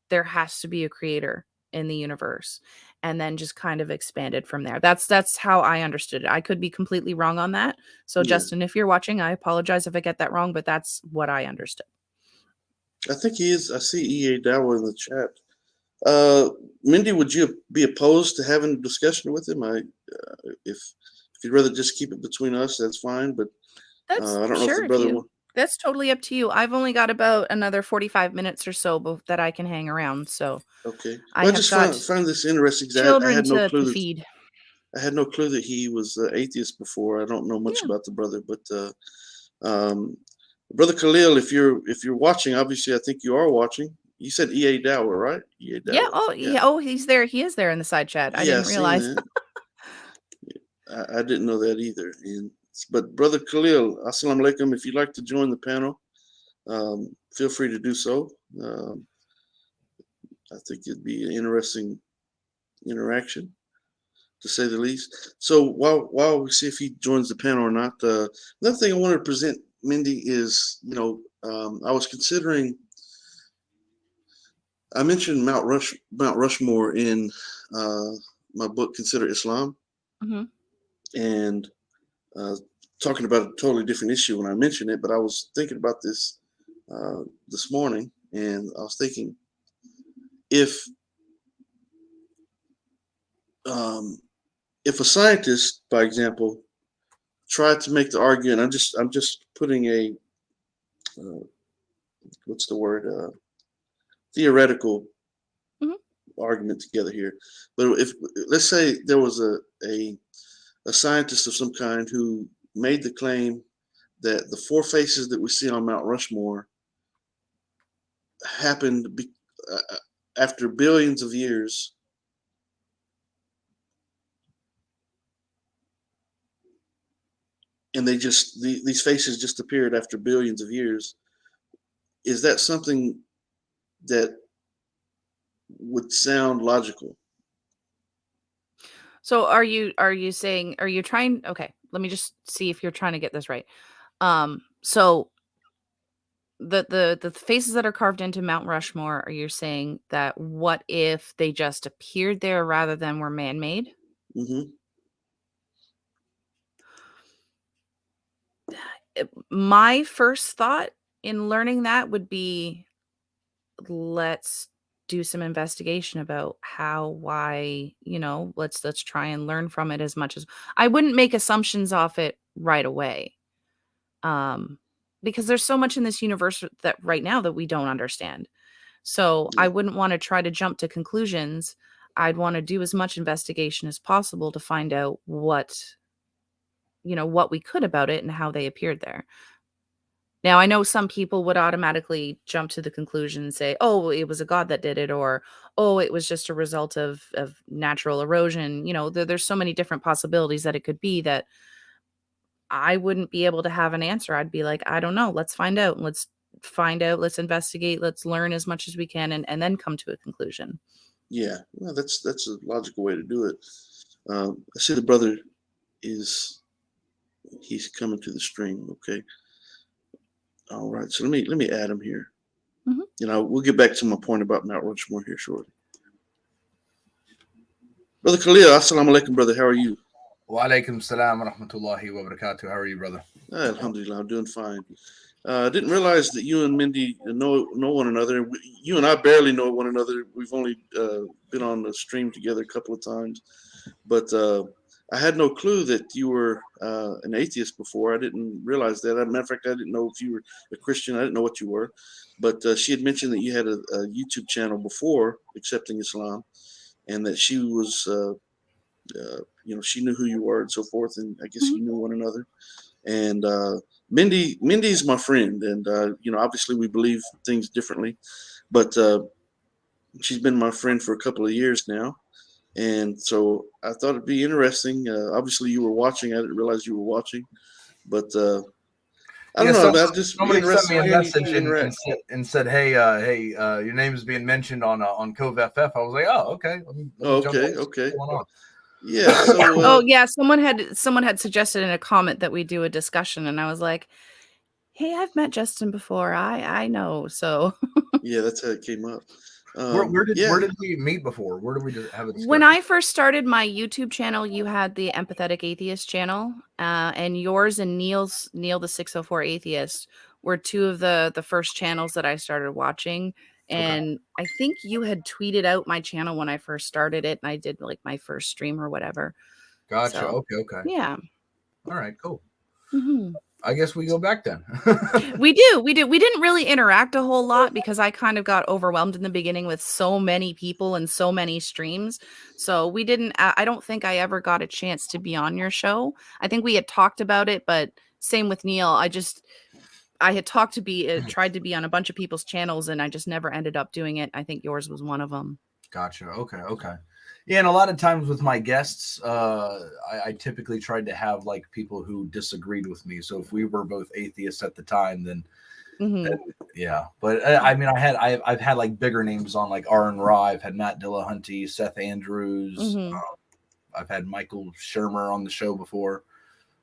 there has to be a creator in the universe, and then just kind of expanded from there. That's how I understood it. I could be completely wrong on that. So Yeah. Justin, if you're watching, I apologize if I get that wrong, but that's what I understood. I think he is. I see E.A. Dower in the chat. Mindy, would you be opposed to having a discussion with him? If you'd rather just keep it between us, that's fine. But I That's don't know if sure the brother. that's totally up to you. I've only got about another 45 minutes or so that I can hang around. So Okay. I Well, I have just got find this interesting. 'Cause I children had no to clue that feed. I had no clue that he was atheist before. I don't know much Yeah. about the brother, but Brother Khalil, if you're watching, obviously I think you are watching. You said E.A. Dower, right? E.A. Yeah. Dower. Oh, yeah. Oh, he's there. He is there in the side chat. I Yeah, I didn't seen realize. that. I didn't know that either. But Brother Khalil, assalamu alaikum. If you'd like to join the panel, feel free to do so. I think it'd be an interesting interaction, to say the least. So while we see if he joins the panel or not, another thing I wanted to present, Mindy, is I was considering. I mentioned Mount Rushmore in my book, Consider Islam, and talking about a totally different issue when I mentioned it. But I was thinking about this this morning, and I was thinking if a scientist, by example, tried to make the argument, I'm just putting a what's the word, theoretical argument together here. But if, let's say, there was a scientist of some kind who made the claim that the four faces that we see on Mount Rushmore happened after billions of years, and these faces just appeared after billions of years. Is that something that would sound logical? So are you trying? Okay, let me just see if you're trying to get this right. So the faces that are carved into Mount Rushmore, are you saying that what if they just appeared there rather than were man-made? Mm-hmm. My first thought in learning that would be, let's do some investigation about how, why, let's try and learn from it as much as I wouldn't make assumptions off it right away. Because there's so much in this universe that right now that we don't understand. So I wouldn't want to try to jump to conclusions. I'd want to do as much investigation as possible to find out what we could about it and how they appeared there. Now, I know some people would automatically jump to the conclusion and say, oh, it was a god that did it, or, oh, it was just a result of natural erosion. There's so many different possibilities that it could be that I wouldn't be able to have an answer. I'd be like, I don't know. Let's find out. Let's investigate. Let's learn as much as we can and then come to a conclusion. Yeah, well, that's a logical way to do it. I see the brother he's coming to the stream. Okay. All right. So let me add him here. We'll get back to my point about Mount Rushmore here shortly. Brother Khalil, assalamu alaikum, brother. How are you? Wa alaikum salam wa rahmatullahi wa barakatuh. How are you, brother? Alhamdulillah, I'm doing fine. I didn't realize that you and Mindy know one another. You and I barely know one another. We've only been on the stream together a couple of times, but I had no clue that you were an atheist before. I didn't realize that. As a matter of fact, I didn't know if you were a Christian. I didn't know what you were, but she had mentioned that you had a YouTube channel before accepting Islam, and that she was, she knew who you were and so forth, and I guess you knew one another. And Mindy's my friend, and obviously we believe things differently, but she's been my friend for a couple of years now, and so I thought it'd be interesting. Obviously, you were watching. I didn't realize you were watching, but I don't know. I'd just be Somebody sent interested me a in hearing message you interact. and said, "Hey, your name is being mentioned on Cove FF." I was like, "Oh, okay. Let me jump on. What's Okay. going on?" Yeah. So Oh yeah, someone had suggested in a comment that we do a discussion, and I was like, "Hey, I've met Justin before. I know." So yeah, that's how it came up. Where Yeah. did we meet before? Where did we just have a discussion? when I first started my YouTube channel, you had the Empathetic Atheist channel, and yours and Neil the 604 Atheist were two of the first channels that I started watching. And I think you had tweeted out my channel when I first started it, and I did like my first stream or whatever. Gotcha. So, Okay. yeah. All right. Cool. Mhm. I guess we go back then. We do. We didn't really interact a whole lot because I kind of got overwhelmed in the beginning with so many people and so many streams. So we didn't, I don't think I ever got a chance to be on your show. I think we had talked about it, but same with Neil. I had tried to be on a bunch of people's channels, and I just never ended up doing it. I think yours was one of them. Gotcha. Okay. Yeah, and a lot of times with my guests, I typically tried to have like people who disagreed with me. So if we were both atheists at the time, then yeah. But I mean, I've had like bigger names on, like Aaron Ra. I've had Matt Dillahunty, Seth Andrews. I've had Michael Shermer on the show before.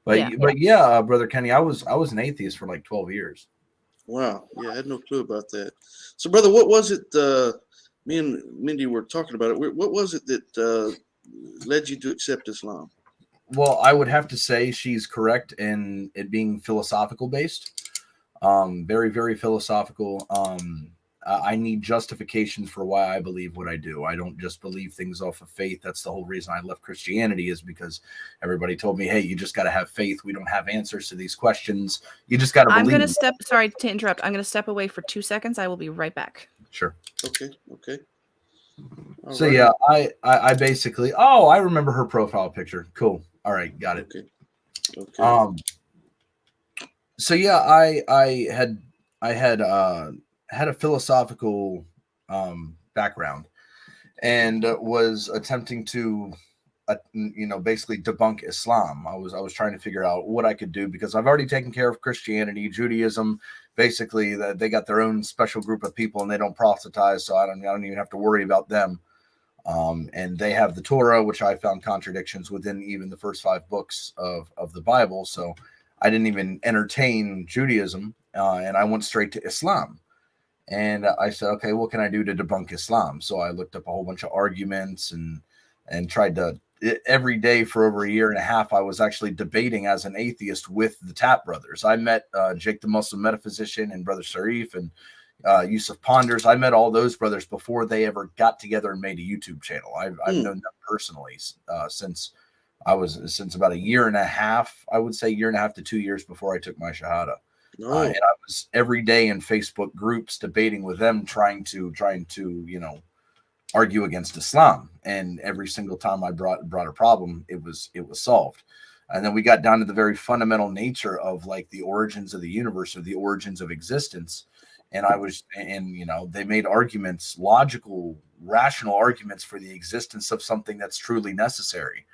But yeah, brother Kenny, I was an atheist for like 12 years. Wow. Yeah, I had no clue about that. So, brother, what was it? Me and Mindy were talking about it. What was it that led you to accept Islam? Well, I would have to say she's correct in it being philosophical based. Very, very philosophical. I need justifications for why I believe what I do. I don't just believe things off of faith. That's the whole reason I left Christianity, is because everybody told me, hey, you just got to have faith. We don't have answers to these questions. You just got to believe. I'm going to sorry to interrupt. I'm going to step away for 2 seconds. I will be right back. Sure. Okay. All so right. Yeah, I basically, I remember her profile picture. Cool. All right. Got it. Okay. So yeah, I had a philosophical background, and was attempting to basically debunk Islam. I was trying to figure out what I could do, because I've already taken care of Christianity, Judaism. Basically, they got their own special group of people, and they don't proselytize, so I don't even have to worry about them. And they have the Torah, which I found contradictions within even the first 5 books of the Bible. So I didn't even entertain Judaism, and I went straight to Islam. And I said, okay, what can I do to debunk Islam? So I looked up a whole bunch of arguments and tried to, every day for over a year and a half, I was actually debating as an atheist with the Tap brothers. I met Jake the Muslim Metaphysician and Brother Sharif and Yusuf Ponders. I met all those brothers before they ever got together and made a YouTube channel. I've known them personally since about a year and a half, I would say year and a half to 2 years before I took my Shahada. And I was every day in Facebook groups debating with them, trying to argue against Islam. And every single time I brought a problem, it was solved. And then we got down to the very fundamental nature of like the origins of the universe, or the origins of existence. And they made arguments, logical, rational arguments for the existence of something that's truly necessary.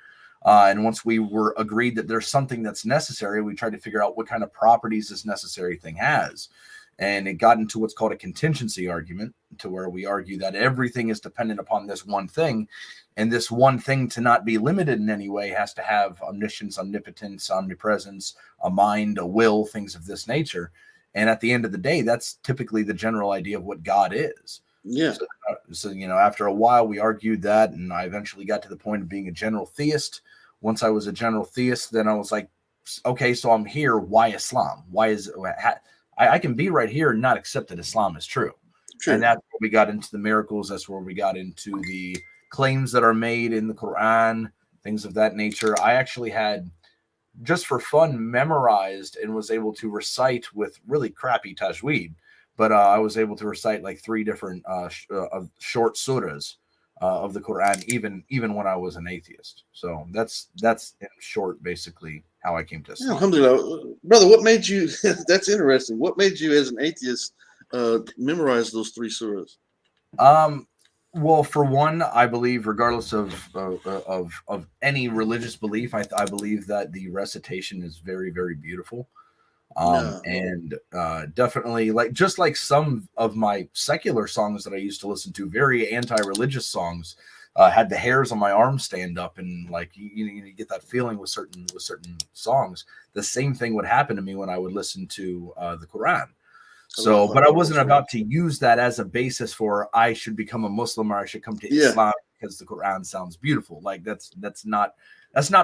And once we were agreed that there's something that's necessary, we tried to figure out what kind of properties this necessary thing has. And it got into what's called a contingency argument, to where we argue that everything is dependent upon this one thing. And this one thing, to not be limited in any way, has to have omniscience, omnipotence, omnipresence, a mind, a will, things of this nature. And at the end of the day, that's typically the general idea of what God is. Yeah. So, after a while, we argued that, and I eventually got to the point of being a general theist. Once I was a general theist, then I was like, okay, so I'm here. Why Islam? Why is I can be right here and not accept that Islam is true? True. And that's where we got into the miracles. That's where we got into the claims that are made in the Quran, things of that nature. I actually had, just for fun, memorized and was able to recite with really crappy tajweed, but I was able to recite like 3 different short surahs of the Quran, even when I was an atheist. So that's in short basically how I came to Islam. Alhamdulillah. Brother, what made you that's interesting. What made you as an atheist memorize those 3 surahs? Well, for one, I believe, regardless of any religious belief, I believe that the recitation is very, very beautiful. And definitely, just like some of my secular songs that I used to listen to, very anti-religious songs, had the hairs on my arms stand up, and like you get that feeling with certain songs. The same thing would happen to me when I would listen to the Quran. So, but I wasn't about to use that as a basis for I should become a Muslim or I should come to Islam because the Quran sounds beautiful. Like that's not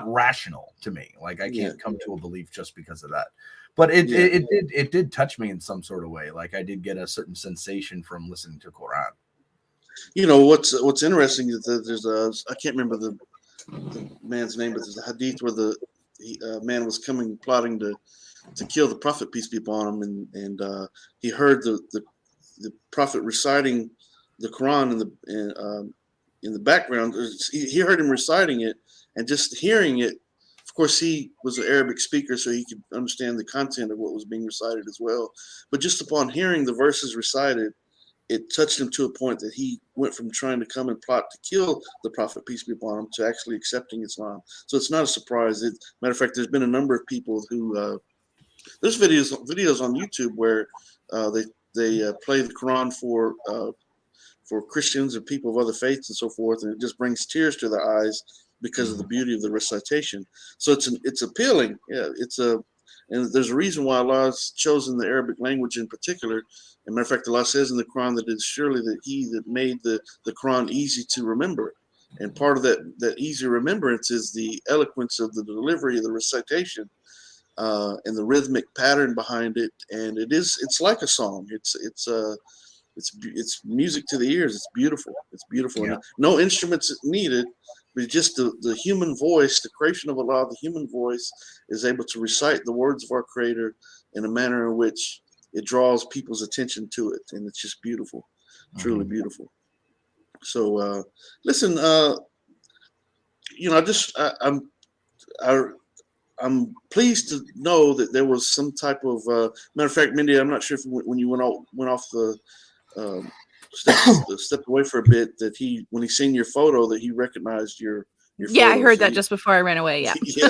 rational to me. Like I can't come to a belief just because of that. But it did touch me in some sort of way. Like I did get a certain sensation from listening to Quran. What's interesting is that there's I can't remember the man's name, but there's a hadith where the man was plotting to kill the Prophet, peace be upon him, and he heard the Prophet reciting the Quran in the background. He heard him reciting it, and just hearing it. Of course, he was an Arabic speaker, so he could understand the content of what was being recited as well. But just upon hearing the verses recited, it touched him to a point that he went from trying to come and plot to kill the Prophet, peace be upon him, to actually accepting Islam. So it's not a surprise. Matter of fact, there's been a number of people who there's videos on YouTube where they play the Quran for Christians and people of other faiths and so forth, and it just brings tears to their eyes because of the beauty of the recitation. So it's appealing. Yeah, and there's a reason why Allah has chosen the Arabic language in particular. And matter of fact, Allah says in the Quran that it's surely that He that made the Quran easy to remember. And part of that easy remembrance is the eloquence of the delivery of the recitation. And the rhythmic pattern behind it, and it's like a song. It's music to the ears. It's beautiful. It's beautiful. Yeah. And no instruments needed, but just the human voice, the creation of Allah. The human voice is able to recite the words of our Creator in a manner in which it draws people's attention to it, and it's just beautiful, truly beautiful. So listen, I'm pleased to know that there was some type of matter of fact, Mindy, I'm not sure if when you went off the stepped away for a bit, that when he seen your photo that he recognized your photo. I heard that just before I ran away. Yeah. Yeah.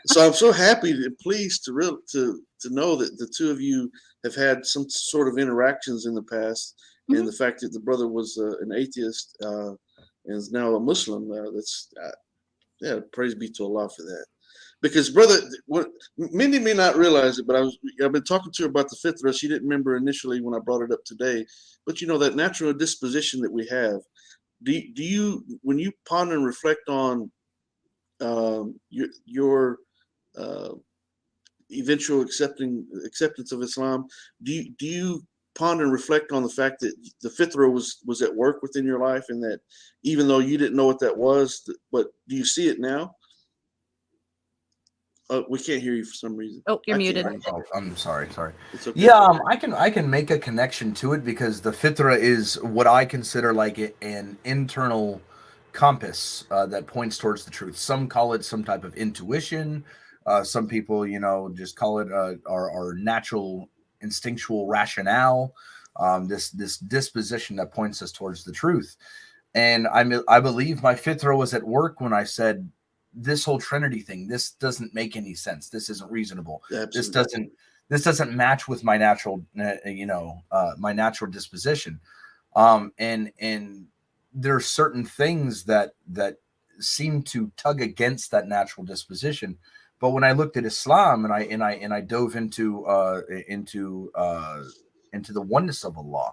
So I'm so happy and pleased to know that the two of you have had some sort of interactions in the past, and the fact that the brother was an atheist and is now a Muslim. Praise be to Allah for that. Because, brother, what Mindy may not realize it, but I've been talking to her about the fitra. She didn't remember initially when I brought it up today. But that natural disposition that we have. Do you, when you ponder and reflect on your eventual acceptance of Islam, do you ponder and reflect on the fact that the fitra was at work within your life, and that even though you didn't know what that was, but do you see it now? We can't hear you for some reason. Oh, you're muted. I'm sorry. It's okay. Yeah, I can make a connection to it, because the fitra is what I consider like an internal compass that points towards the truth. Some call it some type of intuition. Some people, just call it our natural instinctual rationale. This disposition that points us towards the truth. And I believe my fitra was at work when I said, this whole Trinity thing, this doesn't make any sense. This isn't reasonable. Absolutely. This doesn't match with my natural, my natural disposition. And there are certain things that seem to tug against that natural disposition. But when I looked at Islam and I dove into the oneness of Allah,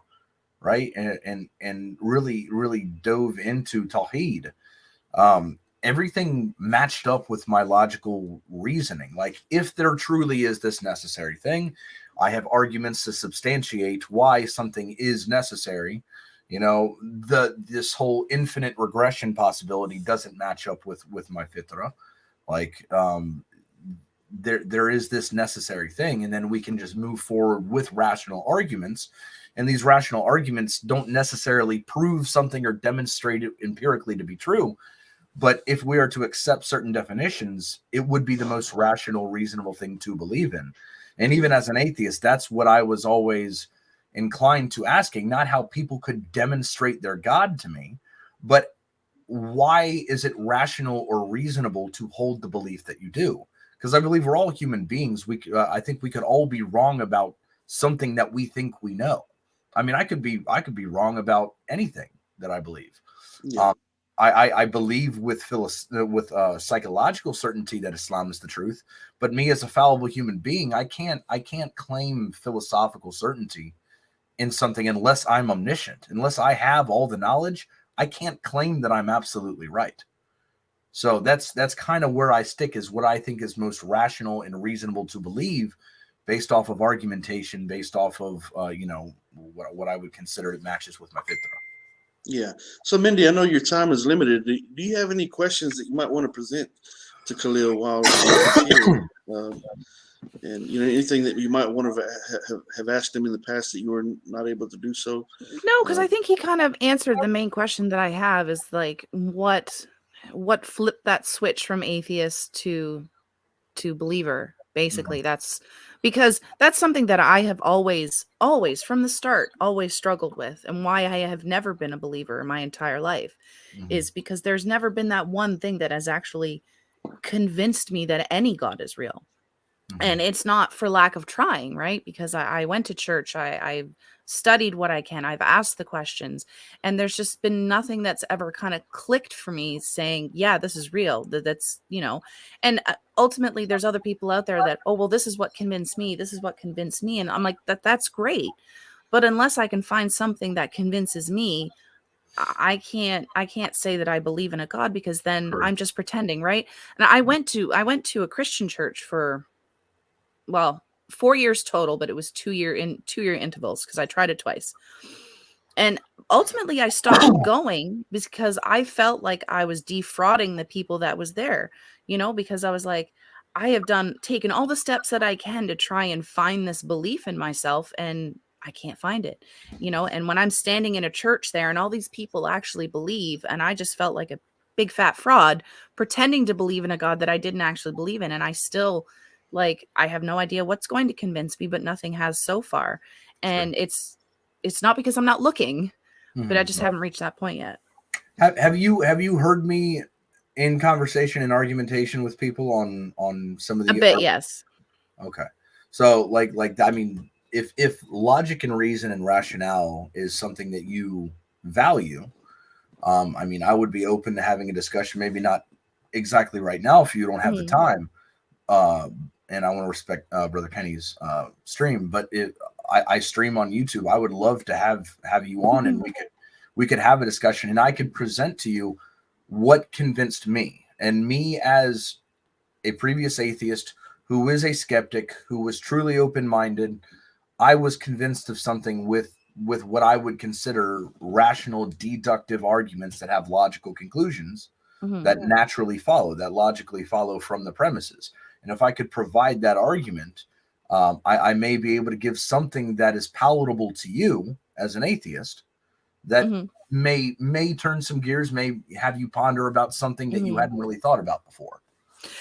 right? And really dove into Tawheed, everything matched up with my logical reasoning. Like, if there truly is this necessary thing, I have arguments to substantiate why something is necessary. This whole infinite regression possibility doesn't match up with my fitra. Like, there is this necessary thing, and then we can just move forward with rational arguments. And these rational arguments don't necessarily prove something or demonstrate it empirically to be true. But if we are to accept certain definitions, it would be the most rational, reasonable thing to believe in. And even as an atheist, that's what I was always inclined to asking, not how people could demonstrate their God to me, but why is it rational or reasonable to hold the belief that you do? Because I believe we're all human beings. I think we could all be wrong about something that we think we know. I mean, I could be wrong about anything that I believe. Yeah. I believe with psychological certainty that Islam is the truth, but me as a fallible human being, I can't claim philosophical certainty in something unless I'm omniscient. Unless I have all the knowledge, I can't claim that I'm absolutely right. So that's kind of where I stick, is what I think is most rational and reasonable to believe, based off of argumentation, based off of what I would consider it matches with my fitra. Yeah. So, Mindy, I know your time is limited. Do you have any questions that you might want to present to Khalil while he's here? And anything that you might want to have asked him in the past that you were not able to do so? No, because I think he kind of answered the main question that I have, is like, what flipped that switch from atheist to believer. Basically, that's because that's something that I have always from the start always struggled with, and why I have never been a believer in my entire life is because there's never been that one thing that has actually convinced me that any God is real. And it's not for lack of trying, right? Because I went to church, I've studied what I can, I've asked the questions, and there's just been nothing that's ever kind of clicked for me saying, yeah, this is real. That's, and ultimately there's other people out there that, oh, well, this is what convinced me. This is what convinced me. And I'm like, that's great. But unless I can find something that convinces me, I can't say that I believe in a God, because then I'm just pretending, right? And I went to a Christian church for, 4 years total, but it was 2-year intervals, because I tried it twice. And ultimately I stopped going because I felt like I was defrauding the people that was there, because I was like, I have taken all the steps that I can to try and find this belief in myself, and I can't find it, and when I'm standing in a church there and all these people actually believe, and I just felt like a big fat fraud pretending to believe in a God that I didn't actually believe in. And I still, I have no idea what's going to convince me, but nothing has so far. And it's not because I'm not looking, but I just haven't reached that point yet. Have you heard me in conversation and argumentation with people on some of the a bit? Yes. Okay. So I mean, if logic and reason and rationale is something that you value, I mean, I would be open to having a discussion, maybe not exactly right now if you don't have the time. And I want to respect Brother Kenny's stream, but I stream on YouTube. I would love to have you on, and we could have a discussion, and I could present to you what convinced me, and me as a previous atheist who is a skeptic, who was truly open-minded. I was convinced of something with what I would consider rational, deductive arguments that have logical conclusions that naturally follow, that logically follow from the premises. And if I could provide that argument, I may be able to give something that is palatable to you as an atheist, that may turn some gears, may have you ponder about something that you hadn't really thought about before.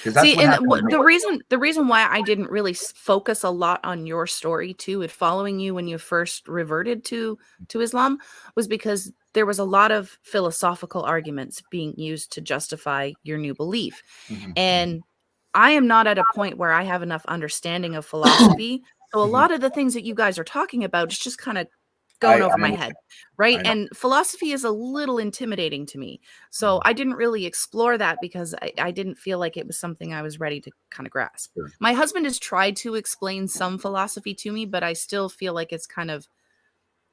See, and the reason why I didn't really focus a lot on your story too, with following you when you first reverted to Islam, was because there was a lot of philosophical arguments being used to justify your new belief. And I am not at a point where I have enough understanding of philosophy. So a lot of the things that you guys are talking about is just kind of going over my head, right? And philosophy is a little intimidating to me. So I didn't really explore that because I didn't feel like it was something I was ready to kind of grasp. My husband has tried to explain some philosophy to me, but I still feel like it's kind of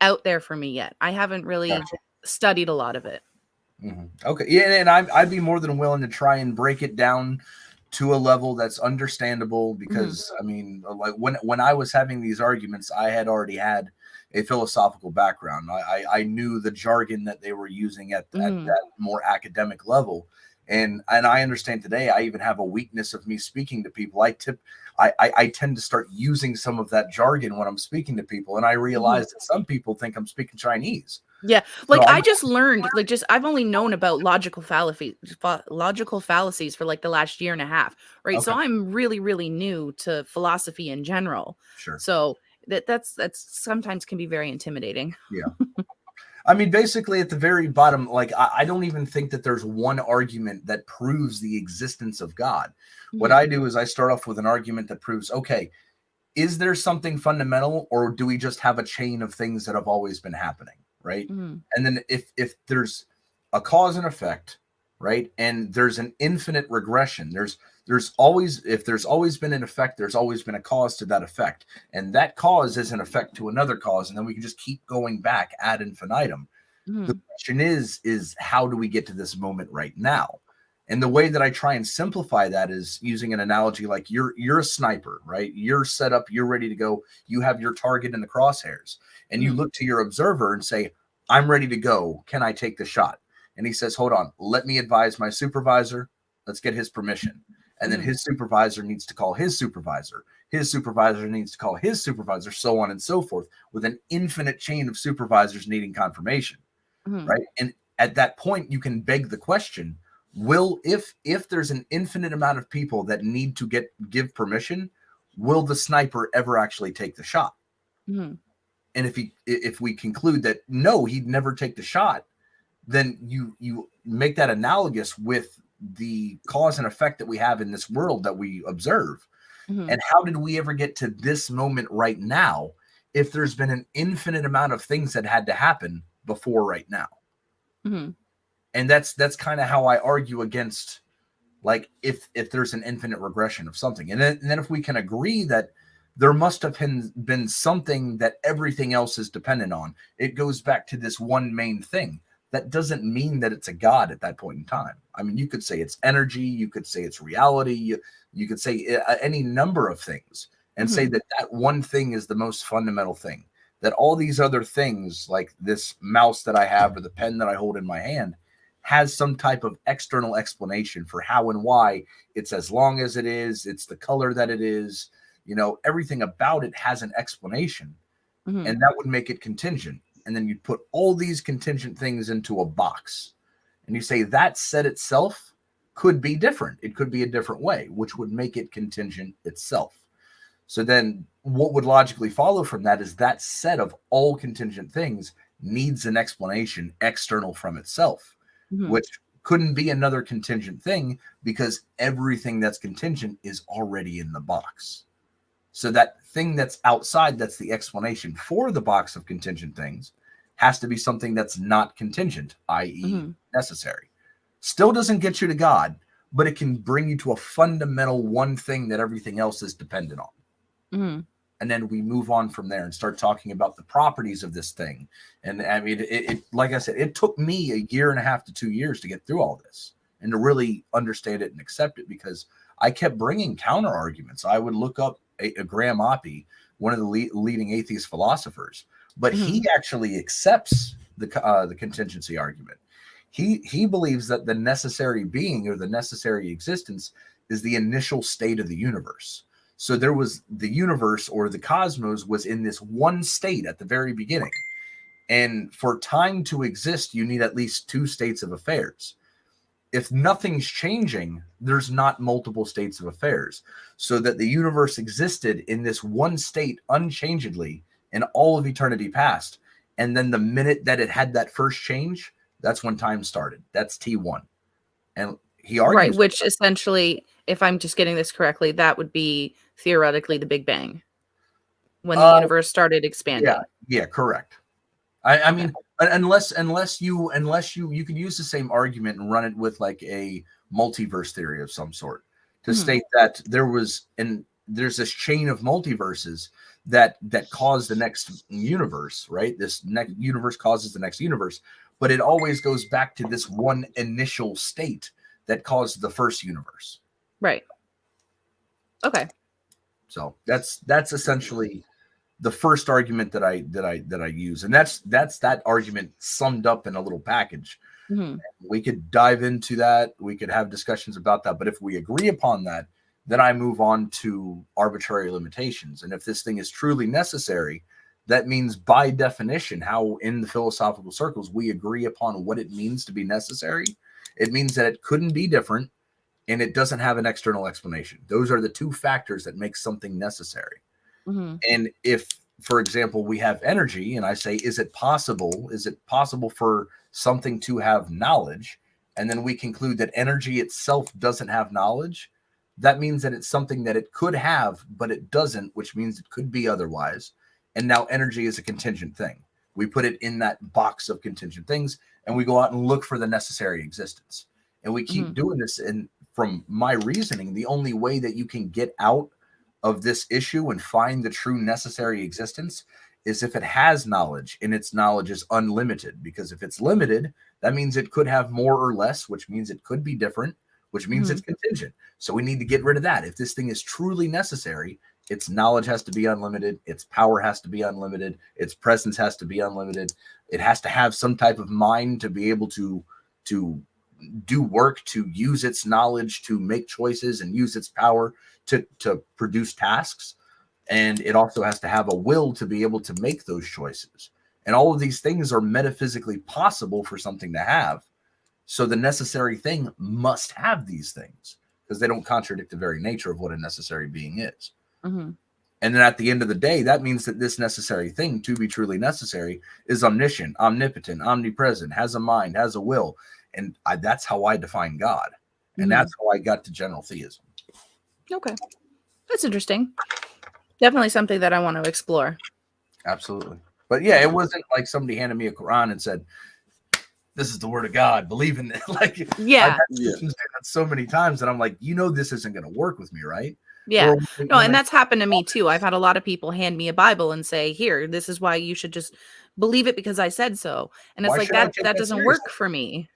out there for me yet. I haven't really Gotcha. studied a lot of it. Okay. Yeah, and I'd be more than willing to try and break it down to a level that's understandable because I mean, like when I was having these arguments, I had already had a philosophical background. I knew the jargon that they were using at that more academic level. And I understand today I even have a weakness of me speaking to people. I tend to start using some of that jargon when I'm speaking to people, and I realize that some people think I'm speaking Chinese. Yeah, like So I just learned, like I've only known about logical fallacies for like the last year and a half, right? So Okay. I'm really, really new to philosophy in general. Sure. So that's sometimes can be very intimidating. Yeah. I mean, basically at the very bottom, like I don't even think that there's one argument that proves the existence of God. What I do is I start off with an argument that proves, okay, is there something fundamental, or do we just have a chain of things that have always been happening, right? And then if there's a cause and effect, right, and there's an infinite regression, there's always, if there's always been an effect, there's always been a cause to that effect, and that cause is an effect to another cause, and then we can just keep going back ad infinitum. The question is how do we get to this moment right now? And the way that I try and simplify that is using an analogy like you're a sniper, right? You're set up, you're ready to go. You have your target in the crosshairs, and you look to your observer and say, I'm ready to go. Can I take the shot? And he says, hold on, let me advise my supervisor. Let's get his permission. And then his supervisor needs to call his supervisor. His supervisor needs to call his supervisor, so on and so forth, with an infinite chain of supervisors needing confirmation, right? And at that point, you can beg the question, if there's an infinite amount of people that need to give permission, will the sniper ever actually take the shot? And if we conclude that no, he'd never take the shot, then you make that analogous with the cause and effect that we have in this world that we observe. And how did we ever get to this moment right now if there's been an infinite amount of things that had to happen before right now? And that's kind of how I argue against, like, if there's an infinite regression of something. And then if we can agree that there must have been something that everything else is dependent on, it goes back to this one main thing. That doesn't mean that it's a God at that point in time. I mean, you could say it's energy, you could say it's reality, you could say any number of things, and say that one thing is the most fundamental thing. That all these other things, like this mouse that I have or the pen that I hold in my hand, has some type of external explanation for how and why it's as long as it is, it's the color that it is, everything about it has an explanation, and that would make it contingent. And then you put all these contingent things into a box, and you say that set itself could be different. It could be a different way, which would make it contingent itself. So then what would logically follow from that is that set of all contingent things needs an explanation external from itself, which couldn't be another contingent thing because everything that's contingent is already in the box. So that thing that's outside, that's the explanation for the box of contingent things, has to be something that's not contingent, i.e. necessary. Still doesn't get you to God, but it can bring you to a fundamental one thing that everything else is dependent on. And then we move on from there and start talking about the properties of this thing. And I mean, it like I said, it took me 1.5 years to 2 years to get through all this and to really understand it and accept it, because I kept bringing counter arguments. I would look up a Graham Oppy, one of the leading atheist philosophers, but he actually accepts the contingency argument. He believes that the necessary being or the necessary existence is the initial state of the universe. So there was the universe, or the cosmos was in this one state at the very beginning. And for time to exist, you need at least 2 states of affairs. If nothing's changing, there's not multiple states of affairs. So that the universe existed in this one state unchangedly in all of eternity past. And then the minute that it had that first change, that's when time started. That's T1. And he argues, right, which essentially, if I'm just getting this correctly, that would be theoretically the Big Bang, when the universe started expanding. Yeah, correct. I mean, unless you could use the same argument and run it with like a multiverse theory of some sort to state that there was there's this chain of multiverses that cause the next universe, right? This next universe causes the next universe, but it always goes back to this one initial state that caused the first universe. Right. Okay. So that's essentially the first argument that I use, and that's that argument summed up in a little package. Mhm. We could dive into that. We could have discussions about that. But if we agree upon that, then I move on to arbitrary limitations. And if this thing is truly necessary, that means by definition, how in the philosophical circles we agree upon what it means to be necessary. It means that it couldn't be different and it doesn't have an external explanation. Those are the two factors that make something necessary. Mhm. And if, for example, we have energy and I say, is it possible for something to have knowledge? And then we conclude that energy itself doesn't have knowledge. That means that it's something that it could have, but it doesn't, which means it could be otherwise. And now energy is a contingent thing. We put it in that box of contingent things and we go out and look for the necessary existence. And we keep doing this. And from my reasoning, the only way that you can get out of this issue and find the true necessary existence is if it has knowledge and its knowledge is unlimited. Because if it's limited, that means it could have more or less, which means it could be different, which means it's contingent. So we need to get rid of that. If this thing is truly necessary, its knowledge has to be unlimited, its power has to be unlimited, its presence has to be unlimited. It has to have some type of mind to be able to do work, to use its knowledge, to make choices and use its power to produce tasks. And it also has to have a will to be able to make those choices. And all of these things are metaphysically possible for something to have. So the necessary thing must have these things because they don't contradict the very nature of what a necessary being is. Mm-hmm. And then at the end of the day, that means that this necessary thing, to be truly necessary, is omniscient, omnipotent, omnipresent, has a mind, has a will. And that's how I define God. And that's how I got to general theism. Okay. That's interesting. Definitely something that I want to explore. Absolutely. But yeah, it wasn't like somebody handed me a Quran and said, this is the word of God, believe in it. Like, Yeah. I've had Christians do that so many times that I'm like, this isn't going to work with me, right? Yeah. Or No, and that's happened to me too. I've had a lot of people hand me a Bible and say, here, this is why you should just believe it because I said so. And it's Why like, should I that take that doesn't seriously? work for me.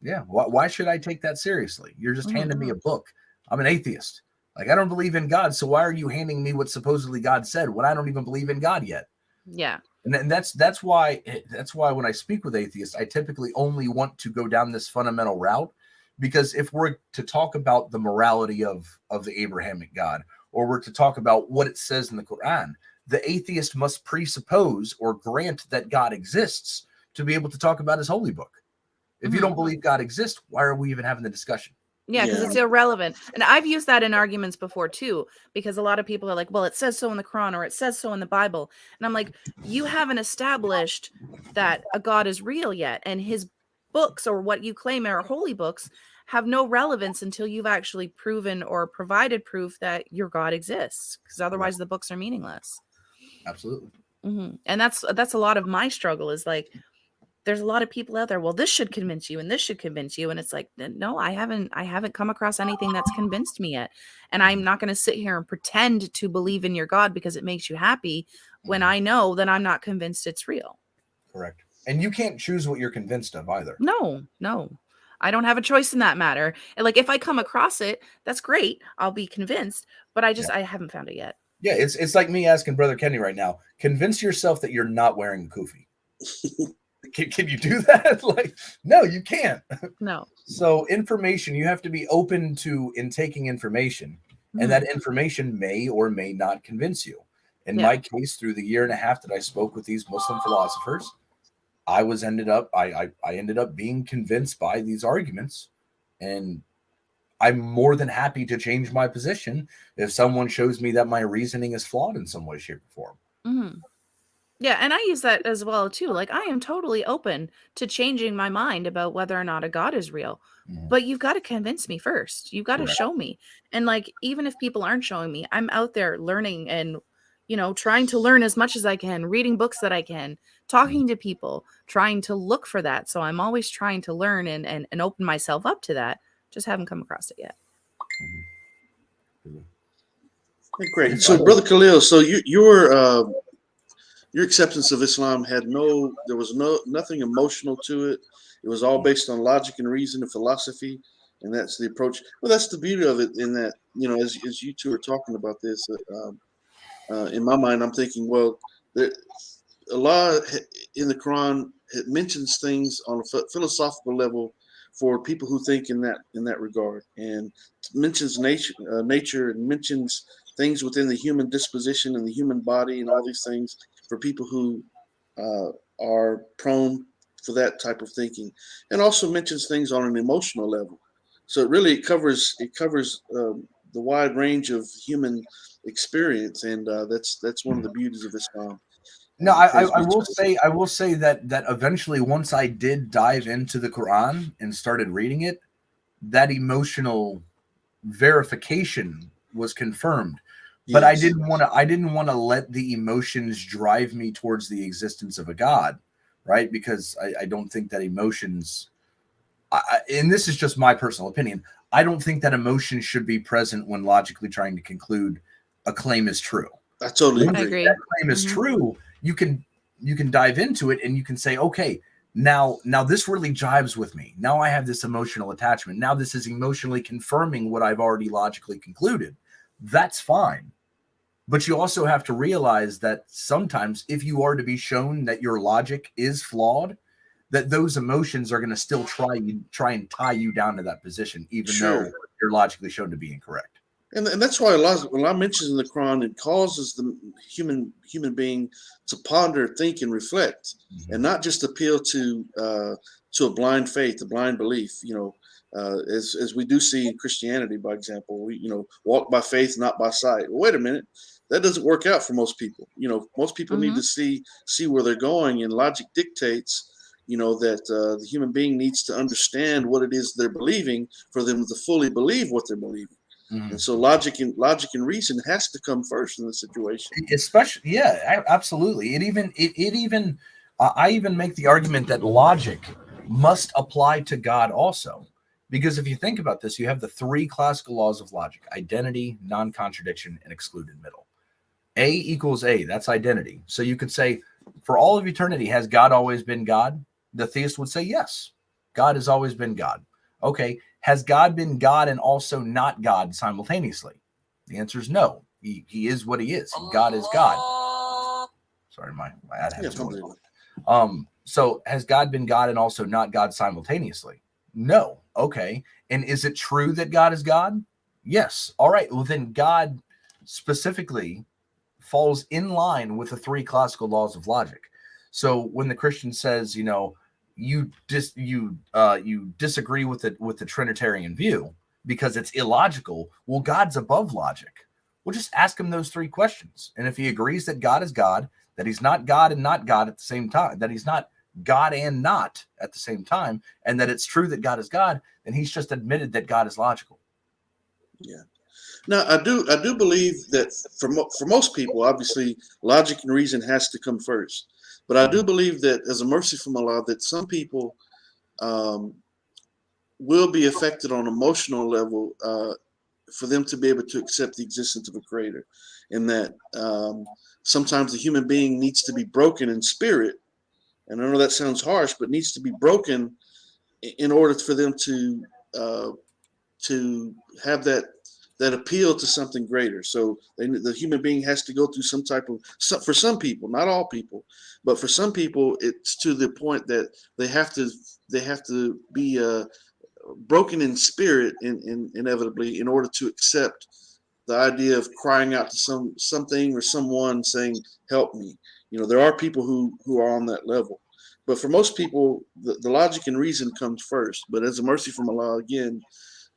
Yeah. Why should I take that seriously? You're just handing me a book. I'm an atheist. Like, I don't believe in God. So why are you handing me what supposedly God said when I don't even believe in God yet? Yeah. And that's why when I speak with atheists, I typically only want to go down this fundamental route, because if we're to talk about the morality of the Abrahamic God, or we're to talk about what it says in the Quran, the atheist must presuppose or grant that God exists to be able to talk about his holy book. If you don't believe God exists, why are we even having the discussion? Yeah, because it's irrelevant. And I've used that in arguments before too, because a lot of people are like, well, it says so in the Quran or it says so in the Bible. And I'm like, you haven't established that a God is real yet. And his books, or what you claim are holy books, have no relevance until you've actually proven or provided proof that your God exists, because otherwise the books are meaningless. Absolutely. And that's a lot of my struggle, is like, there's a lot of people out there, well, this should convince you and this should convince you. And it's like, no, I haven't come across anything that's convinced me yet. And I'm not going to sit here and pretend to believe in your God because it makes you happy when I know that I'm not convinced it's real. Correct. And you can't choose what you're convinced of either. No. I don't have a choice in that matter. And like, if I come across it, that's great. I'll be convinced, but I haven't found it yet. Yeah. It's like me asking Brother Kenny right now, convince yourself that you're not wearing a kufi. Can you do that? Like, no, you can't. No. So information, you have to be open to in taking information, and that information may or may not convince you. In my case, through the year and a half that I spoke with these Muslim philosophers, I ended up being convinced by these arguments, and I'm more than happy to change my position if someone shows me that my reasoning is flawed in some way, shape, or form. Yeah, and I use that as well too. Like, I am totally open to changing my mind about whether or not a God is real. But you've got to convince me first. You've got to show me. And like, even if people aren't showing me, I'm out there learning and, trying to learn as much as I can, reading books that I can, talking to people, trying to look for that. So I'm always trying to learn and open myself up to that. Just haven't come across it yet. Great. So, Brother Khalil, so your acceptance of Islam there was nothing emotional to it. It was all based on logic and reason and philosophy, and that's the approach. Well, that's the beauty of it. In that, as you two are talking about this, in my mind, I'm thinking, well, Allah in the Quran it mentions things on a philosophical level for people who think in that regard, and mentions nature, and mentions things within the human disposition and the human body and all these things for people who are prone for that type of thinking, and also mentions things on an emotional level. So it covers the wide range of human experience, and that's one of the beauties of Islam. No, I will say that eventually, once I did dive into the Quran and started reading it, that emotional verification was confirmed. But Yes. I didn't want to let the emotions drive me towards the existence of a God, right? Because I don't think that emotions, and this is just my personal opinion, I don't think that emotions should be present when logically trying to conclude a claim is true. I totally I agree. agree. That claim is true. You can dive into it and you can say, okay, now this really jives with me. Now I have this emotional attachment. Now this is emotionally confirming what I've already logically concluded. That's fine. But you also have to realize that sometimes if you are to be shown that your logic is flawed, that those emotions are going to still try and tie you down to that position, even though you're logically shown to be incorrect. And that's why Allah mentions in the Quran, it causes the human being to ponder, think, and reflect, and not just appeal to a blind faith, a blind belief. As we do see in Christianity, by example, we walk by faith, not by sight. Well, wait a minute, that doesn't work out for most people. Most people need to see where they're going, and logic dictates that the human being needs to understand what it is they're believing for them to fully believe what they're believing. And so logic and reason has to come first in the situation. Especially, yeah, absolutely. I even make the argument that logic must apply to God also, because if you think about this, you have the three classical laws of logic: identity, non-contradiction, and excluded middle. A equals A, that's identity. So you could say, for all of eternity, has God always been God? The theist would say yes, God has always been God. Okay, has God been God and also not God simultaneously? The answer is no. He is what he is. God is God. Sorry, my ad had So has God been God and also not God simultaneously? No. Okay. And is it true that God is God? Yes. All right. Well, then God specifically falls in line with the three classical laws of logic. So when the Christian says, you disagree with the Trinitarian view because it's illogical, well, God's above logic. We'll just ask him those three questions. And if he agrees that God is God, that he's not God and not God at the same time, that he's not God and not at the same time, and that it's true that God is God, then he's just admitted that God is logical. Yeah. Now, I do believe that for most people, obviously, logic and reason has to come first. But I do believe that as a mercy from Allah, that some people will be affected on an emotional level for them to be able to accept the existence of a creator, and that sometimes the human being needs to be broken in spirit. And I know that sounds harsh, but needs to be broken in order for them to have that appeal to something greater. So the human being has to go through some type of, for some people, not all people, but for some people, it's to the point that they have to be broken in spirit, inevitably, in order to accept the idea of crying out to something or someone saying, "Help me." There are people who are on that level, but for most people, the logic and reason comes first. But as a mercy from Allah, again,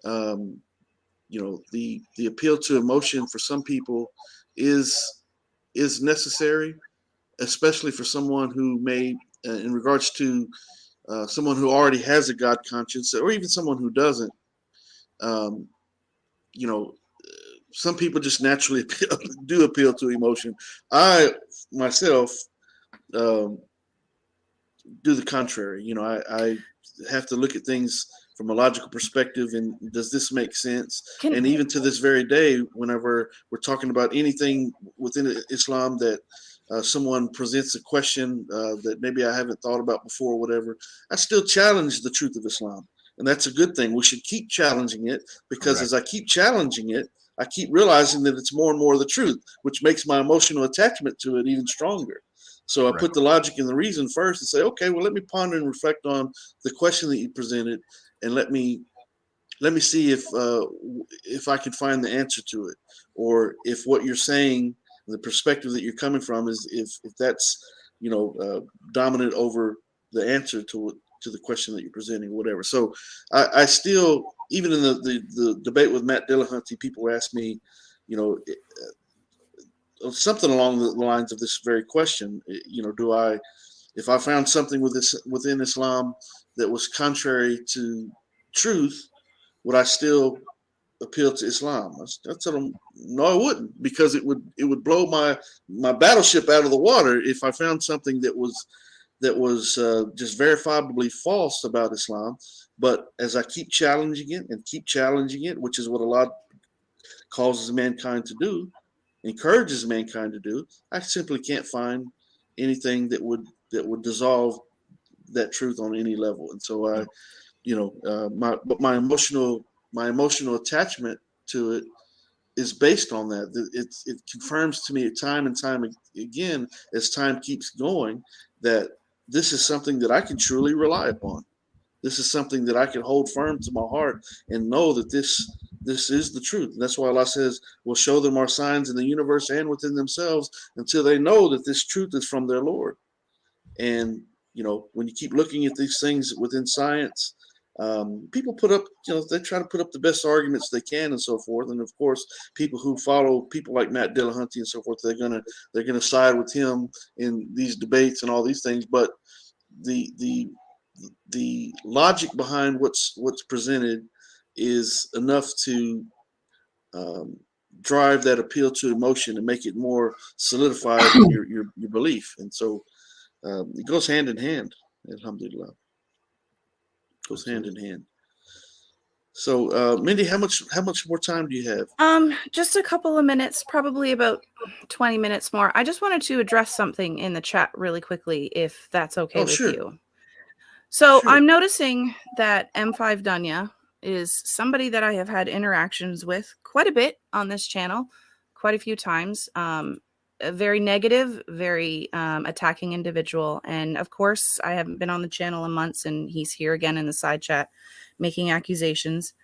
the appeal to emotion for some people is necessary, especially for someone who may, in regards to someone who already has a God conscience, or even someone who doesn't. Some people just naturally do appeal to emotion. I myself do the contrary. I have to look at things from a logical perspective, and does this make sense? Can- And even to this very day, whenever we're talking about anything within Islam that someone presents a question that maybe I haven't thought about before, or whatever, I still challenge the truth of Islam. And that's a good thing. We should keep challenging it, because Correct. as I keep challenging it, I keep realizing that it's more and more the truth, which makes my emotional attachment to it even stronger. So I Correct. put the logic and the reason first and say, okay, well, let me ponder and reflect on the question that you presented, and let me see if I can find the answer to it, or if what you're saying, the perspective that you're coming from, is if that's dominant over the answer to the question that you're presenting, or whatever. So I still, even in the debate with Matt Dillahunty, people ask me, something along the lines of this very question. If I found something within Islam that was contrary to truth, would I still appeal to Islam? I told them, no, I wouldn't, because it would blow my battleship out of the water if I found something that was just verifiably false about Islam. But as I keep challenging it, which is what a lot causes mankind to do, encourages mankind to do, I simply can't find anything that would dissolve that truth on any level. And so my emotional attachment to it is based on that. It confirms to me time and time again, as time keeps going, that this is something that I can truly rely upon. This is something that I can hold firm to my heart and know that this is the truth. And that's why Allah says, we'll show them our signs in the universe and within themselves, until they know that this truth is from their Lord. And when you keep looking at these things within science, people put up, they try to put up the best arguments they can and so forth. And of course, people who follow people like Matt Dillahunty and so forth, they're gonna side with him in these debates and all these things. But the logic behind what's presented is enough to drive that appeal to emotion and make it more solidified in your belief. And so it goes hand in hand. Alhamdulillah, goes hand in hand. So Mindy, how much more time do you have? Just a couple of minutes, probably about 20 minutes more. I just wanted to address something in the chat really quickly, if that's okay with Sure. you. So Sure. I'm noticing that M5 Dunya is somebody that I have had interactions with quite a bit on this channel, quite a few times. A very negative, very attacking individual. And of course, I haven't been on the channel in months, and he's here again in the side chat making accusations.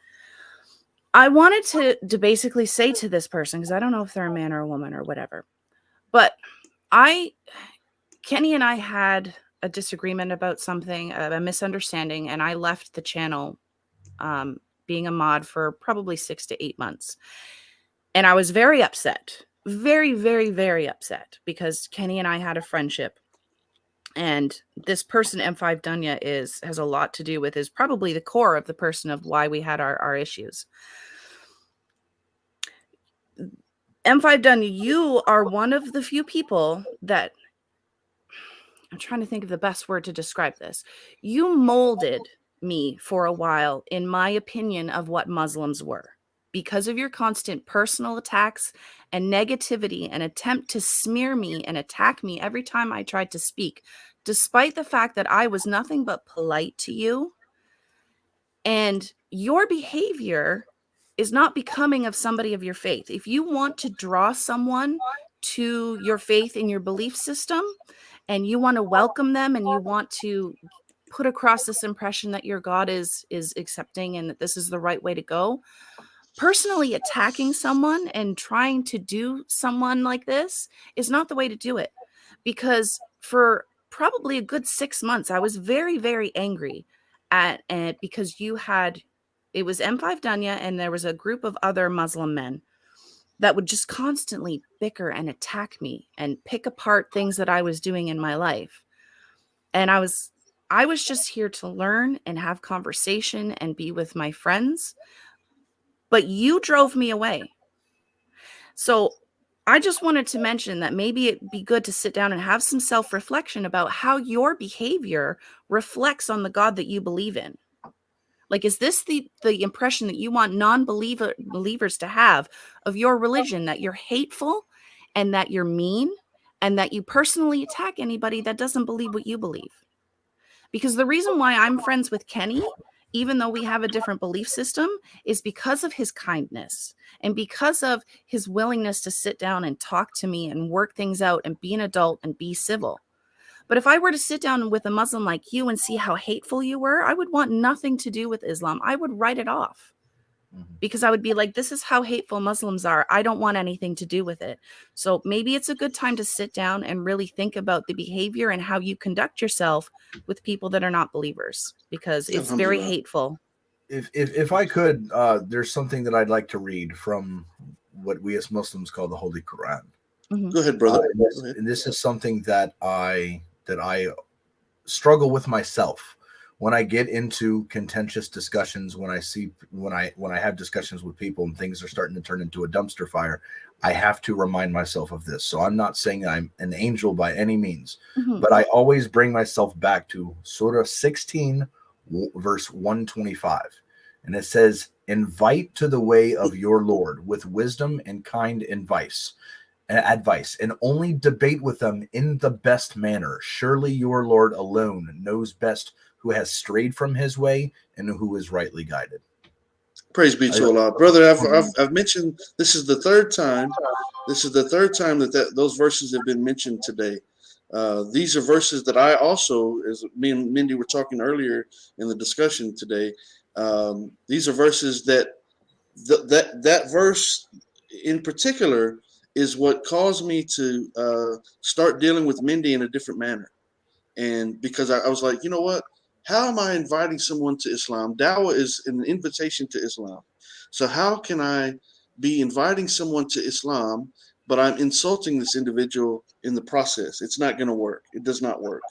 I wanted to basically say to this person, because I don't know if they're a man or a woman or whatever, but Kenny and I had a disagreement about something, a misunderstanding, and I left the channel being a mod for probably 6 to 8 months. And I was very upset, very, very, very upset, because Kenny and I had a friendship. And this person, M5 Dunya, has a lot to do with, is probably the core of the person of why we had our issues. M5 Dunya, you are one of the few people that, I'm trying to think of the best word to describe this. You molded me for a while in my opinion of what Muslims were, because of your constant personal attacks and negativity and attempt to smear me and attack me every time I tried to speak, despite the fact that I was nothing but polite to you. And your behavior is not becoming of somebody of your faith. If you want to draw someone to your faith in your belief system, and you want to welcome them, and you want to put across this impression that your God is accepting and that this is the right way to go, personally attacking someone and trying to do someone like this is not the way to do it. Because for probably a good 6 months, I was very, very angry at it, because it was M5 Dunya and there was a group of other Muslim men that would just constantly bicker and attack me and pick apart things that I was doing in my life. And I was just here to learn and have conversation and be with my friends. But you drove me away. So I just wanted to mention that maybe it'd be good to sit down and have some self-reflection about how your behavior reflects on the God that you believe in. Like, is this the impression that you want believers to have of your religion, that you're hateful and that you're mean and that you personally attack anybody that doesn't believe what you believe? Because the reason why I'm friends with Kenny, even though we have a different belief system, is because of his kindness and because of his willingness to sit down and talk to me and work things out and be an adult and be civil. But if I were to sit down with a Muslim like you and see how hateful you were, I would want nothing to do with Islam. I would write it off because I would be like, this is how hateful Muslims are. I don't want anything to do with it. So maybe it's a good time to sit down and really think about the behavior and how you conduct yourself with people that are not believers, because it's very hateful. If I could, there's something that I'd like to read from what we as Muslims call the Holy Quran. Go ahead, brother. And this is something that I struggle with myself when I get into contentious discussions. When I have discussions with people and things are starting to turn into a dumpster fire, I have to remind myself of this. So I'm not saying I'm an angel by any means, but I always bring myself back to Surah 16, verse 125. And it says, invite to the way of your Lord with wisdom and kind advice, and only debate with them in the best manner. Surely your Lord alone knows best who has strayed from his way and who is rightly guided. Praise be to Allah, brother. I've mentioned this is the third time. This is the third time that those verses have been mentioned today. These are verses that I also, as me and Mindy were talking earlier in the discussion today, these are verses that verse in particular is what caused me to start dealing with Mindy in a different manner. And because I was like, you know what? How am I inviting someone to Islam? Dawah is an invitation to Islam. So how can I be inviting someone to Islam, but I'm insulting this individual in the process? It's not going to work. It does not work.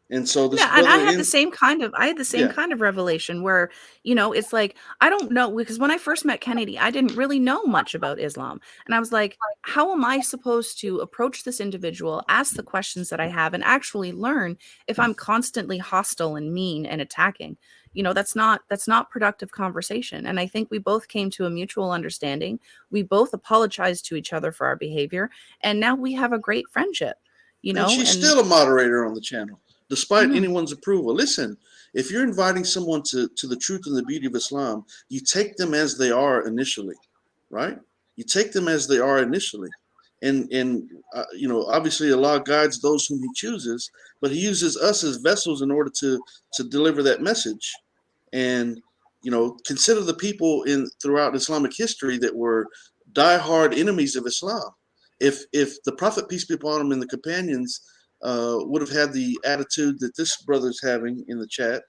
And so this and I had the same kind of revelation where, it's like, I don't know, because when I first met Kennedy, I didn't really know much about Islam. And I was like, how am I supposed to approach this individual, ask the questions that I have, and actually learn if I'm constantly hostile and mean and attacking? That's not productive conversation. And I think we both came to a mutual understanding. We both apologized to each other for our behavior. And now we have a great friendship, And she's still a moderator on the channel, despite anyone's approval. Listen, if you're inviting someone to the truth and the beauty of Islam, you take them as they are initially, right? You take them as they are initially. And obviously Allah guides those whom he chooses, but he uses us as vessels in order to deliver that message. And, consider the people throughout Islamic history that were diehard enemies of Islam. If the Prophet, peace be upon him, and the companions would have had the attitude that this brother's having in the chat,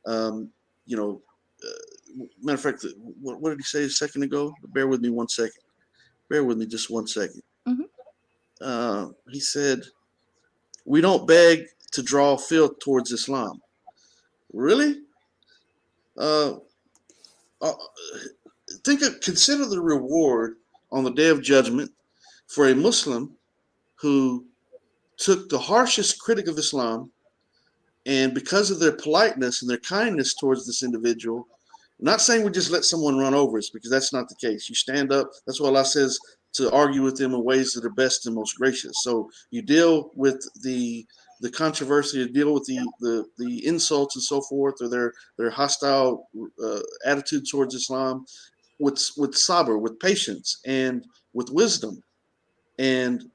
matter of fact, what did he say a second ago? Bear with me one second. Bear with me just 1 second. He said, we don't beg to draw filth towards Islam. Really? Consider the reward on the Day of Judgment for a Muslim who took the harshest critic of Islam, and because of their politeness and their kindness towards this individual, I'm not saying we just let someone run over us, because that's not the case. You stand up. That's what Allah says, to argue with them in ways that are best and most gracious. So you deal with the controversy, you deal with the insults and so forth, or their hostile attitude towards Islam with sabr, with patience, and with wisdom. And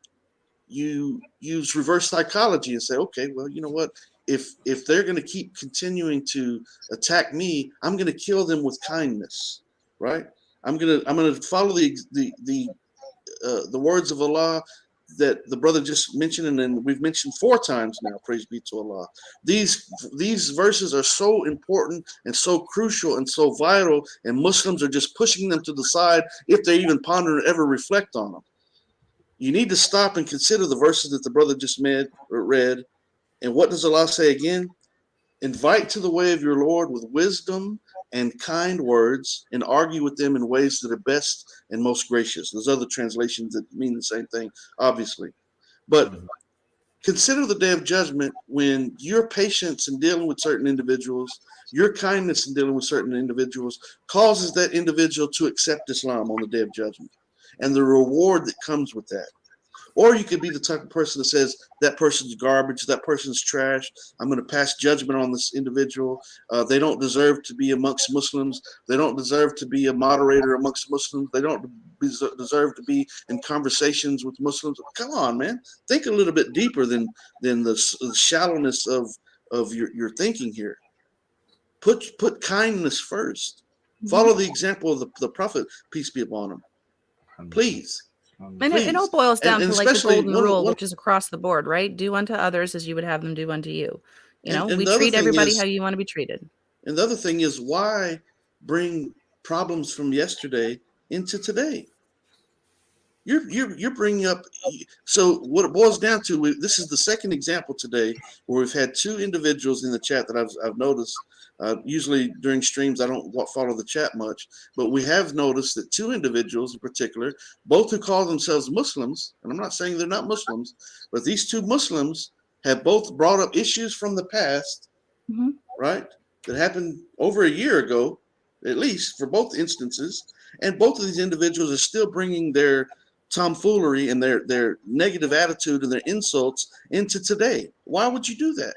you use reverse psychology and say, okay, well, you know what? If they're going to keep continuing to attack me, I'm going to kill them with kindness, right? I'm going to follow the words of Allah that the brother just mentioned, and then we've mentioned 4 times now. Praise be to Allah. These verses are so important and so crucial and so vital, and Muslims are just pushing them to the side if they even ponder and ever reflect on them. You need to stop and consider the verses that the brother just read. And what does Allah say again? Invite to the way of your Lord with wisdom and kind words, and argue with them in ways that are best and most gracious. There's other translations that mean the same thing, obviously. But Consider the day of judgment when your patience in dealing with certain individuals, your kindness in dealing with certain individuals causes that individual to accept Islam on the day of judgment and the reward that comes with that. Or you could be the type of person that says that person's garbage, that person's trash. I'm going to pass judgment on this individual. They don't deserve to be amongst Muslims. They don't deserve to be a moderator amongst Muslims. They don't deserve to be in conversations with Muslims. Come on, man. Think a little bit deeper than the shallowness of your thinking here. Put kindness first. Follow the example of the Prophet, peace be upon him. Please. And it all boils down and to like the especially golden rule, which is across the board, right? Do unto others as you would have them do unto you. And We the other treat thing everybody is- how you want to be treated. And the other thing is, why bring problems from yesterday into today? You're bringing up. So what it boils down to, this is the second example today where we've had two individuals in the chat that I've noticed. Usually during streams, I don't follow the chat much, but we have noticed that two individuals in particular, both who call themselves Muslims, and I'm not saying they're not Muslims, but these two Muslims have both brought up issues from the past, right? That happened over a year ago, at least for both instances. And both of these individuals are still bringing their tomfoolery and their negative attitude and their insults into today. Why would you do that?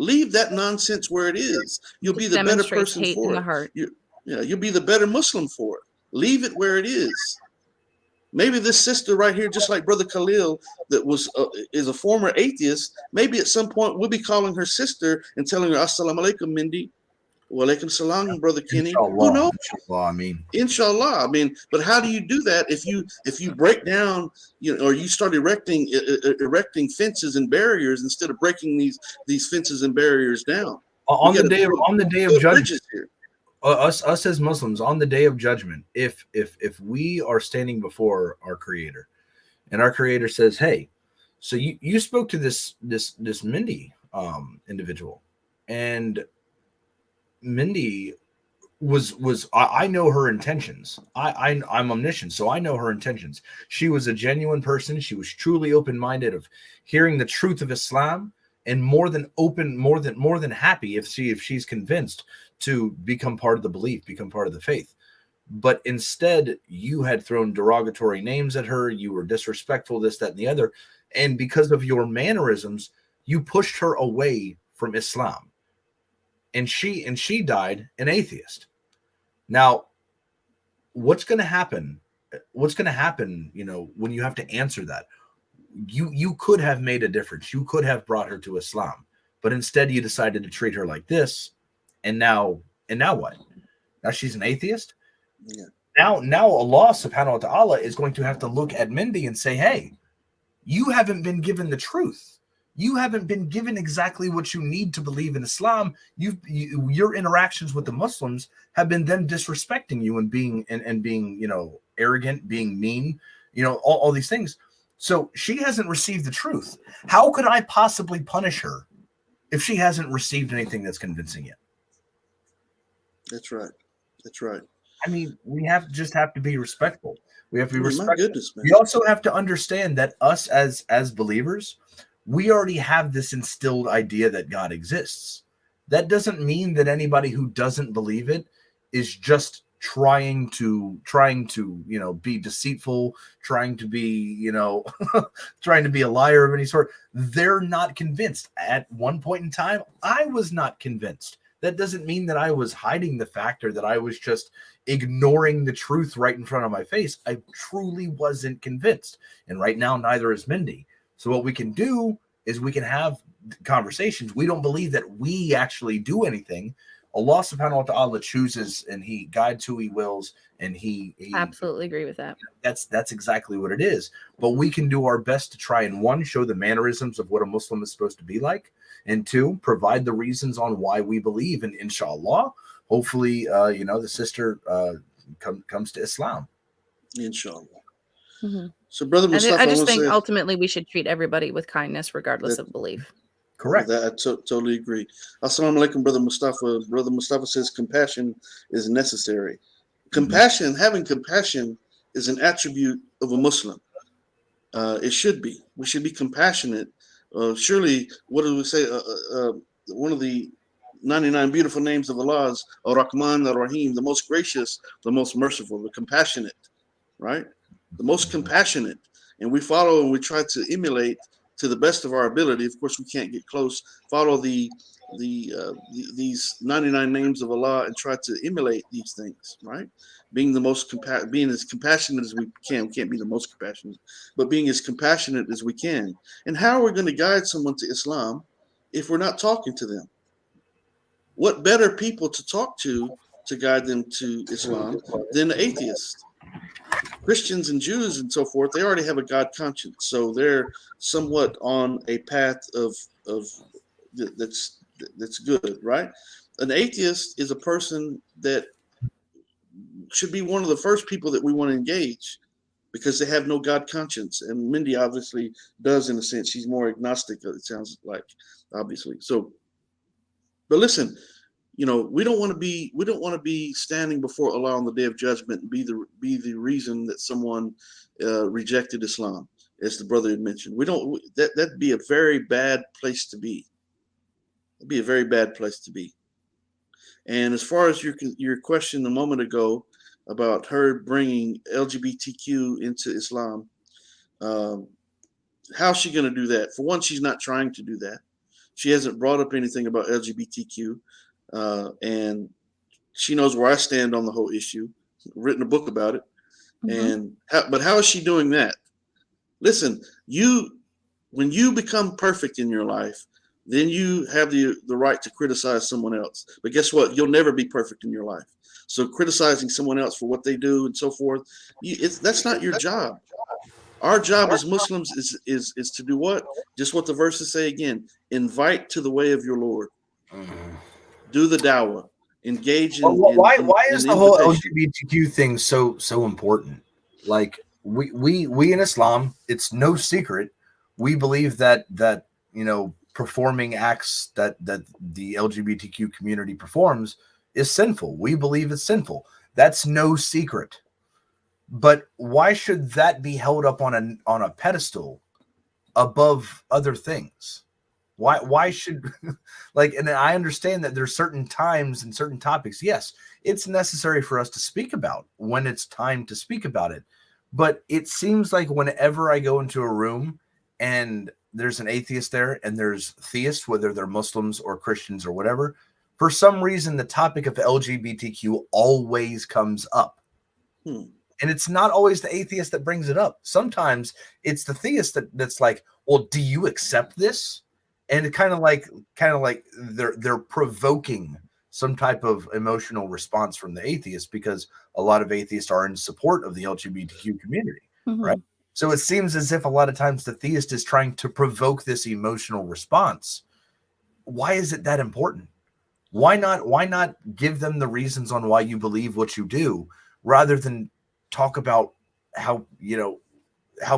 Leave that nonsense where it is. You'll be the better Demonstrates person hate in for the it. heart. You'll be the better Muslim for it. Leave it where it is. Maybe this sister right here, just like Brother Khalil, that is a former atheist, maybe at some point we'll be calling her sister and telling her, Assalamu alaikum, Mindy. Wa alaikum salam, Brother Kenny. Who knows? Inshallah. I mean, but how do you do that if you break down, or you start erecting fences and barriers instead of breaking these fences and barriers down? On the day of judgment here. Us as Muslims, on the day of judgment, if we are standing before our Creator, and our Creator says, "Hey, so you spoke to this Mindy individual, and Mindy was I know her intentions. I'm omniscient, so I know her intentions. She was a genuine person. She was truly open-minded of hearing the truth of Islam, and more than happy if she's convinced to become part of the belief, become part of the faith. But instead, you had thrown derogatory names at her. You were disrespectful, this, that, and the other. And because of your mannerisms, you pushed her away from Islam. And she died an atheist. Now, what's going to happen? What's going to happen, when you have to answer that? You could have made a difference. You could have brought her to Islam. But instead, you decided to treat her like this. And now what? Now she's an atheist? Yeah. Now Allah subhanahu wa ta'ala is going to have to look at Mindy and say, hey, you haven't been given the truth. You haven't been given exactly what you need to believe in Islam. Your interactions with the Muslims have been them disrespecting you and being arrogant, being mean, all these things. So she hasn't received the truth. How could I possibly punish her if she hasn't received anything that's convincing yet? That's right. That's right. I mean, we have to be respectful. We have to be respectful. My goodness, man. We also have to understand that us as believers, we already have this instilled idea that God exists. That doesn't mean that anybody who doesn't believe it is just trying to be deceitful, trying to be trying to be a liar of any sort. They're not convinced. At one point in time, I was not convinced. That doesn't mean that I was hiding the fact or that I was just ignoring the truth right in front of my face. I truly wasn't convinced. And right now, neither is Mindy. So what we can do is we can have conversations. We don't believe that we actually do anything. Allah subhanahu wa ta'ala chooses and he guides who he wills, and he absolutely agree with that. That's exactly what it is. But we can do our best to try and, one, show the mannerisms of what a Muslim is supposed to be like, and two, provide the reasons on why we believe. And inshallah, hopefully, the sister comes to Islam. Inshallah. Mm-hmm. So, Brother Mustafa, I just think ultimately we should treat everybody with kindness, regardless of belief. Correct. I totally agree. Assalamu alaikum, Brother Mustafa. Brother Mustafa says compassion is necessary. Compassion, having compassion, is an attribute of a Muslim. It should be. We should be compassionate Surely, what do we say? One of the 99 beautiful names of Allah is Ar-Rahman, Ar-Rahim, the most gracious, the most merciful, the compassionate, right? The most compassionate. And we follow and we try to emulate to the best of our ability. Of course, we can't get close. Follow these 99 names of Allah and try to emulate these things, right? Being being as compassionate as we can. We can't be the most compassionate, but being as compassionate as we can. And how are we going to guide someone to Islam if we're not talking to them? What better people to talk to guide them to Islam than the atheists? Christians and Jews and so forth, they already have a God conscience, so they're somewhat on a path of that's good, right? An atheist is a person that should be one of the first people that we want to engage because they have no God conscience. And Mindy obviously does, in a sense. She's more agnostic, it sounds like, obviously. So, but listen, we don't want to be standing before Allah on the day of judgment and be the reason that someone rejected Islam, as the brother had mentioned. That'd be a very bad place to be. It'd be a very bad place to be. And as far as your question a moment ago about her bringing LGBTQ into Islam, how's she going to do that? For one, she's not trying to do that. She hasn't brought up anything about LGBTQ, and she knows where I stand on the whole issue. I've written a book about it. Mm-hmm. But how is she doing that? Listen, when you become perfect in your life, then you have the right to criticize someone else. But guess what? You'll never be perfect in your life. So criticizing someone else for what they do and so forth, that's not your job. Our job as Muslims is to do what? Just what the verses say again. Invite to the way of your Lord. Do the dawah. Engage in. Why is the whole LGBTQ thing so important? Like we in Islam, it's no secret. We believe that performing acts that the LGBTQ community performs is sinful. We believe it's sinful. That's no secret. But why should that be held up on a pedestal above other things? Why should and I understand that there's certain times and certain topics, yes, it's necessary for us to speak about when it's time to speak about it. But it seems like whenever I go into a room and there's an atheist there and there's theists, whether they're Muslims or Christians or whatever, for some reason, the topic of LGBTQ always comes up. And it's not always the atheist that brings it up. Sometimes it's the theist that's like, well, do you accept this? And it kind of like they're provoking some type of emotional response from the atheist, because a lot of atheists are in support of the LGBTQ community, right? So it seems as if a lot of times the theist is trying to provoke this emotional response. Why is it that important? Why not give them the reasons on why you believe what you do, rather than talk about how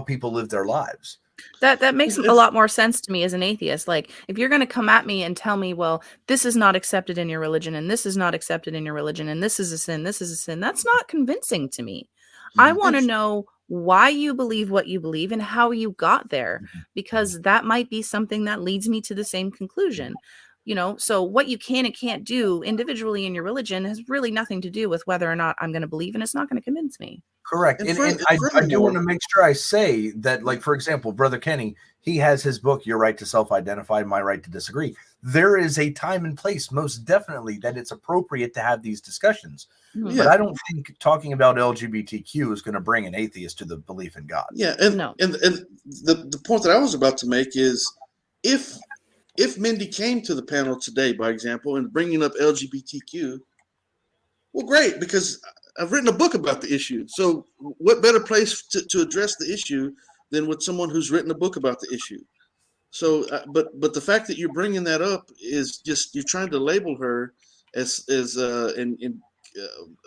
people live their lives? That makes a lot more sense to me as an atheist. Like, if you're going to come at me and tell me, well, this is not accepted in your religion, and this is not accepted in your religion, and this is a sin, that's not convincing to me. I want to know why you believe what you believe and how you got there, because that might be something that leads me to the same conclusion. So what you can and can't do individually in your religion has really nothing to do with whether or not I'm going to believe, and it's not going to convince me. Correct. And I do want to make sure I say that, like, for example, Brother Kenny, he has his book, Your Right to Self-Identify, My Right to Disagree. There is a time and place, most definitely, that it's appropriate to have these discussions. Mm-hmm. But I don't think talking about LGBTQ is going to bring an atheist to the belief in God. Yeah, and the point that I was about to make is, if Mindy came to the panel today, by example, and bringing up LGBTQ, well, great, because I've written a book about the issue. So what better place to address the issue than with someone who's written a book about the issue? So, but the fact that you're bringing that up is just, you're trying to label her as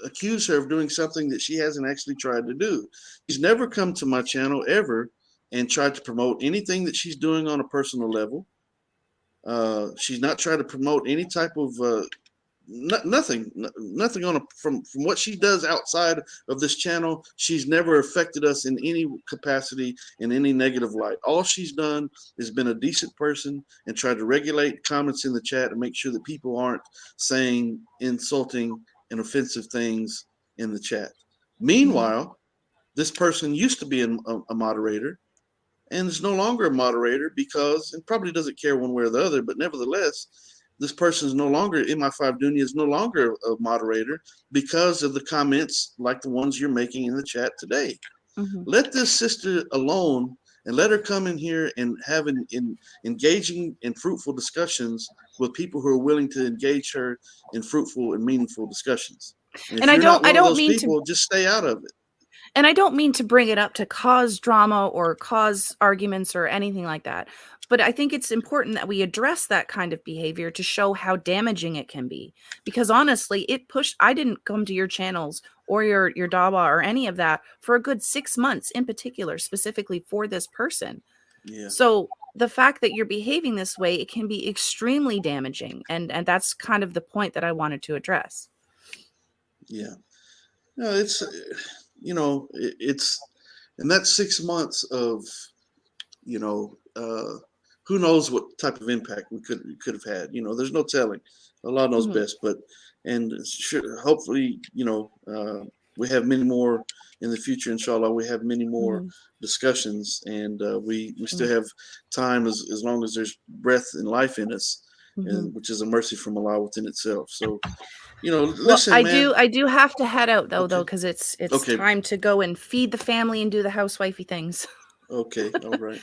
accuse her of doing something that she hasn't actually tried to do. She's never come to my channel ever and tried to promote anything that she's doing on a personal level. She's not trying to promote any type of nothing on from what she does outside of this channel. She's never affected us in any capacity, in any negative light. All she's done is been a decent person and tried to regulate comments in the chat and make sure that people aren't saying insulting and offensive things in the chat. Meanwhile, this person used to be a moderator and is no longer a moderator because, and probably doesn't care one way or the other, but nevertheless, this person is no longer, MI5 Dunya is no longer a moderator because of the comments like the ones you're making in the chat today. Let this sister alone and let her come in here and have engaging and fruitful discussions with people who are willing to engage her in fruitful and meaningful discussions. And if And I you're not don't one I of don't those mean people, to just stay out of it. And I don't mean to bring it up to cause drama or cause arguments or anything like that. But I think it's important that we address that kind of behavior to show how damaging it can be. Because honestly, I didn't come to your channels or your Dawa or any of that for a good 6 months in particular, specifically for this person. Yeah. So the fact that you're behaving this way, it can be extremely damaging. And that's kind of the point that I wanted to address. Yeah. No, it's, it's, and that's 6 months of, who knows what type of impact we could have had. There's no telling. Allah knows best, but, and sure, hopefully, we have many more in the future. Inshallah, we have many more discussions, and we still have time as long as there's breath and life in us, and which is a mercy from Allah within itself. So, listen, man. I do have to head out though, Okay. because it's Okay. time to go and feed the family and do the housewifey things. Okay. All right.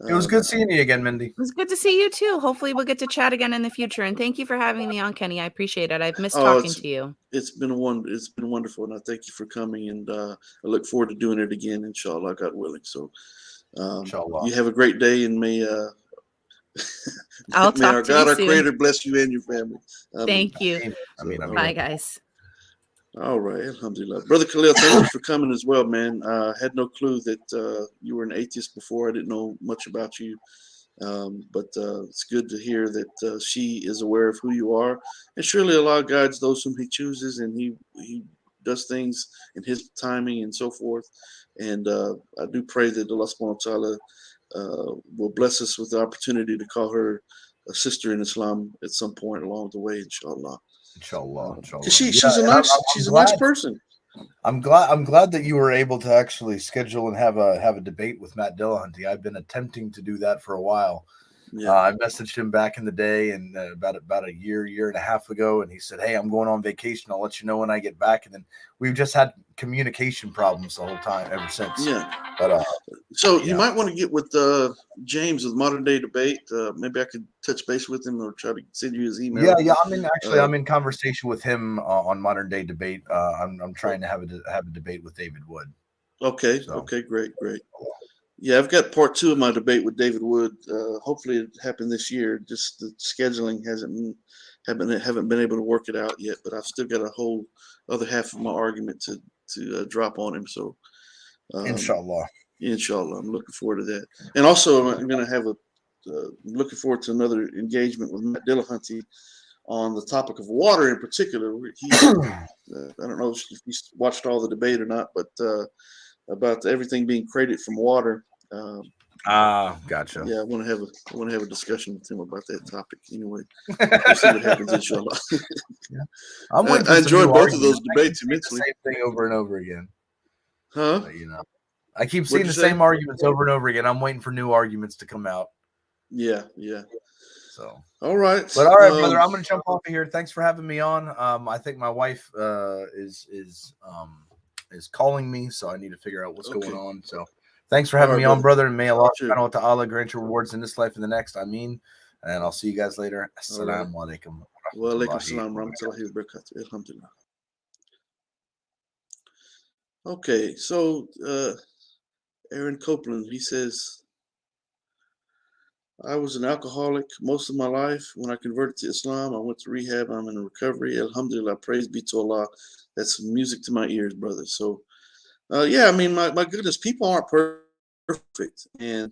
It was good seeing you again, Mindy. It was good to see you too. Hopefully we'll get to chat again in the future. And thank you for having me on, Kenny. I appreciate it. I've missed talking to you. It's been wonderful, and I thank you for coming, and I look forward to doing it again, inshallah, God willing. So, Inshallah. you have a great day, and may I'll may talk our to God, you our soon. Creator, bless you and your family. Thank you. Bye, guys. All right, alhamdulillah. Brother Khalil, thank you for coming as well, man. Had no clue that you were an atheist before. I didn't know much about you. But it's good to hear that she is aware of who you are, and surely Allah guides those whom He chooses, and He does things in His timing and so forth. And I do pray that Allah subhanahu wa ta'ala will bless us with the opportunity to call her a sister in Islam at some point along the way, inshallah. Inshallah. She's a nice person. I'm glad that you were able to actually schedule and have a debate with Matt Dillahunty. I've been attempting to do that for a while. Yeah. I messaged him back in the day, and about a year and a half ago, and he said, "Hey, I'm going on vacation. I'll let you know when I get back." And then we've just had communication problems the whole time ever since. Yeah. But so you might want to get with James with Modern Day Debate. Maybe I could touch base with him or try to send you his email. Yeah. I'm in conversation with him on Modern Day Debate. I'm trying to have a debate with David Wood. Okay. So. Okay. Great. Yeah, I've got part 2 of my debate with David Wood. Hopefully, it happened this year. Just the scheduling haven't been able to work it out yet. But I've still got a whole other half of my argument to drop on him. So, inshallah, I'm looking forward to that. And also, I'm going to have looking forward to another engagement with Matt Dillahunty on the topic of water in particular. I don't know if you watched all the debate or not, but about everything being created from water. Gotcha. Yeah, I want to have a discussion with him about that topic. Anyway, we'll see what happens, inshallah. Yeah. I enjoyed both of those debates immensely. Same thing over and over again. Huh? But, I keep seeing the same arguments over and over again. I'm waiting for new arguments to come out. Yeah. So all right, but all right, brother. I'm gonna jump off of here. Thanks for having me on. I think my wife is calling me, so I need to figure out what's going on. So thanks for having me on, brother. And may Allah subhanahu wa ta'ala grant your rewards in this life and the next. Ameen. And I'll see you guys later. Assalamu alaikum. Wa alaikum salam wa rahmatullahi wa barakatuh. Alhamdulillah. Okay, so Aaron Copeland, he says, I was an alcoholic most of my life. When I converted to Islam, I went to rehab. I'm in recovery. Alhamdulillah, praise be to Allah. That's music to my ears, brother. So, I mean, my goodness, people aren't perfect. And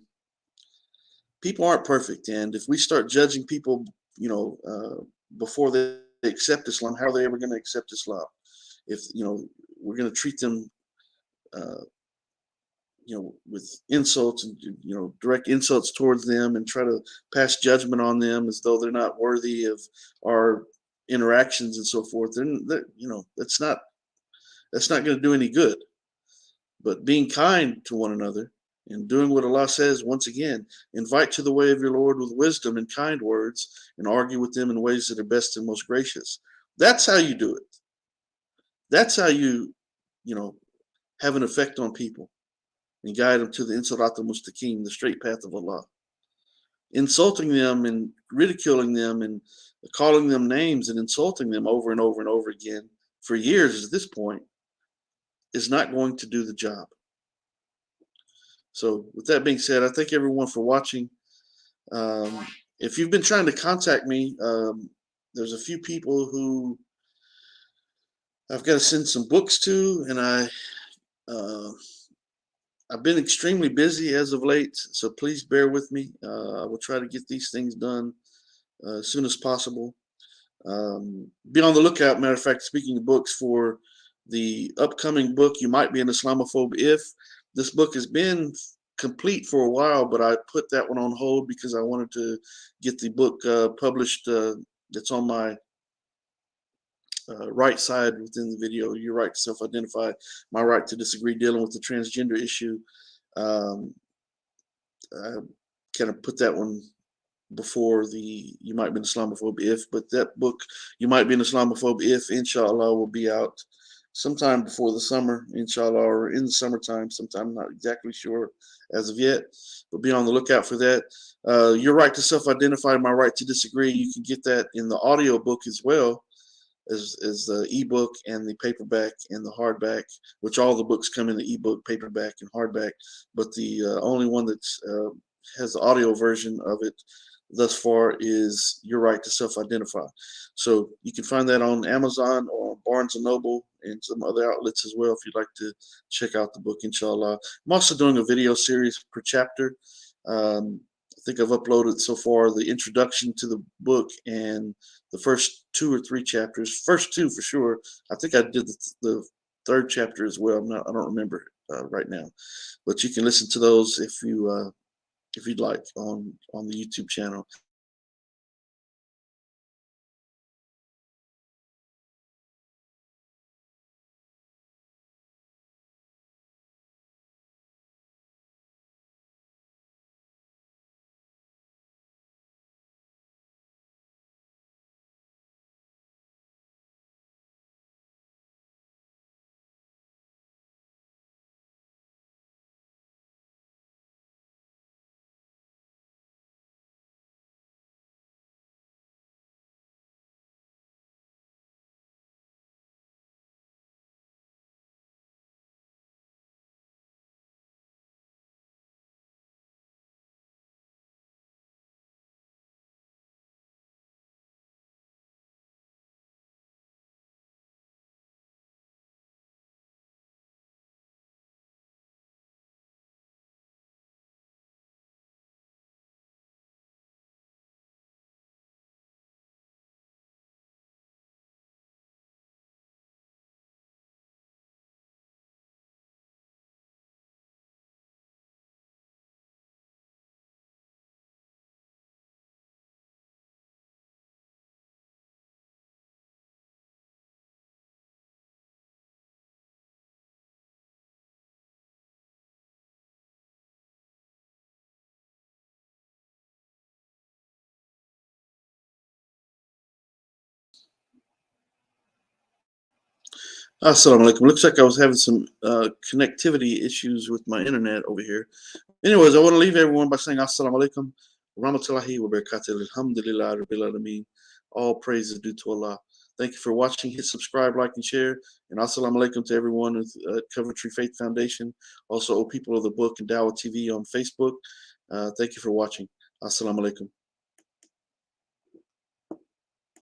if we start judging people, before they accept Islam, how are they ever going to accept Islam? If, we're going to treat them, with insults and, direct insults towards them and try to pass judgment on them as though they're not worthy of our interactions and so forth, then, that's not going to do any good. But being kind to one another and doing what Allah says, once again, invite to the way of your Lord with wisdom and kind words, and argue with them in ways that are best and most gracious. That's how you do it. That's how you, have an effect on people and guide them to the Sirat al-Mustaqim, the straight path of Allah. Insulting them and ridiculing them and calling them names and insulting them over and over and over again for years at this point is not going to do the job. So with that being said, I thank everyone for watching. If you've been trying to contact me, there's a few people who I've got to send some books to, and I've been extremely busy as of late, so please bear with me. I will try to get these things done as soon as possible. Be on the lookout, matter of fact, speaking of books, for the upcoming book, You Might Be an Islamophobe If. This book has been complete for a while, but I put that one on hold because I wanted to get the book published that's on my right side within the video, Your Right to Self-Identify, My Right to Disagree, dealing with the transgender issue. I kind of put that one before the You Might Be an Islamophobe If, but that book, You Might Be an Islamophobe If, inshallah, will be out sometime before the summer, inshallah, or in the summertime sometime. I'm not exactly sure as of yet, but be on the lookout for that. Your Right to Self-Identify, My Right to Disagree, you can get that in the audio book as well as the ebook and the paperback and the hardback, which all the books come in the ebook, paperback, and hardback, but the only one that's has the audio version of it thus far is Your Right to Self-Identify. So you can find that on Amazon or on Barnes & Noble and some other outlets as well if you'd like to check out the book, inshallah. I'm also doing a video series per chapter. I think I've uploaded so far the introduction to the book and the first 2 or 3 chapters. First 2 for sure. I think I did the third chapter as well. I don't remember right now, but you can listen to those if you'd like on the YouTube channel. Assalamu alaikum. Looks like I was having some connectivity issues with my internet over here. Anyways, I want to leave everyone by saying Assalamu alaikum wa rahmatullahi wa barakatuh. Alhamdulillah rabbil alameen. All praise is due to Allah. Thank you for watching. Hit subscribe, like, and share. And assalamu alaikum to everyone with Coventry Faith Foundation. Also, people of the book and Dawah TV on Facebook. Thank you for watching. Assalamu alaikum.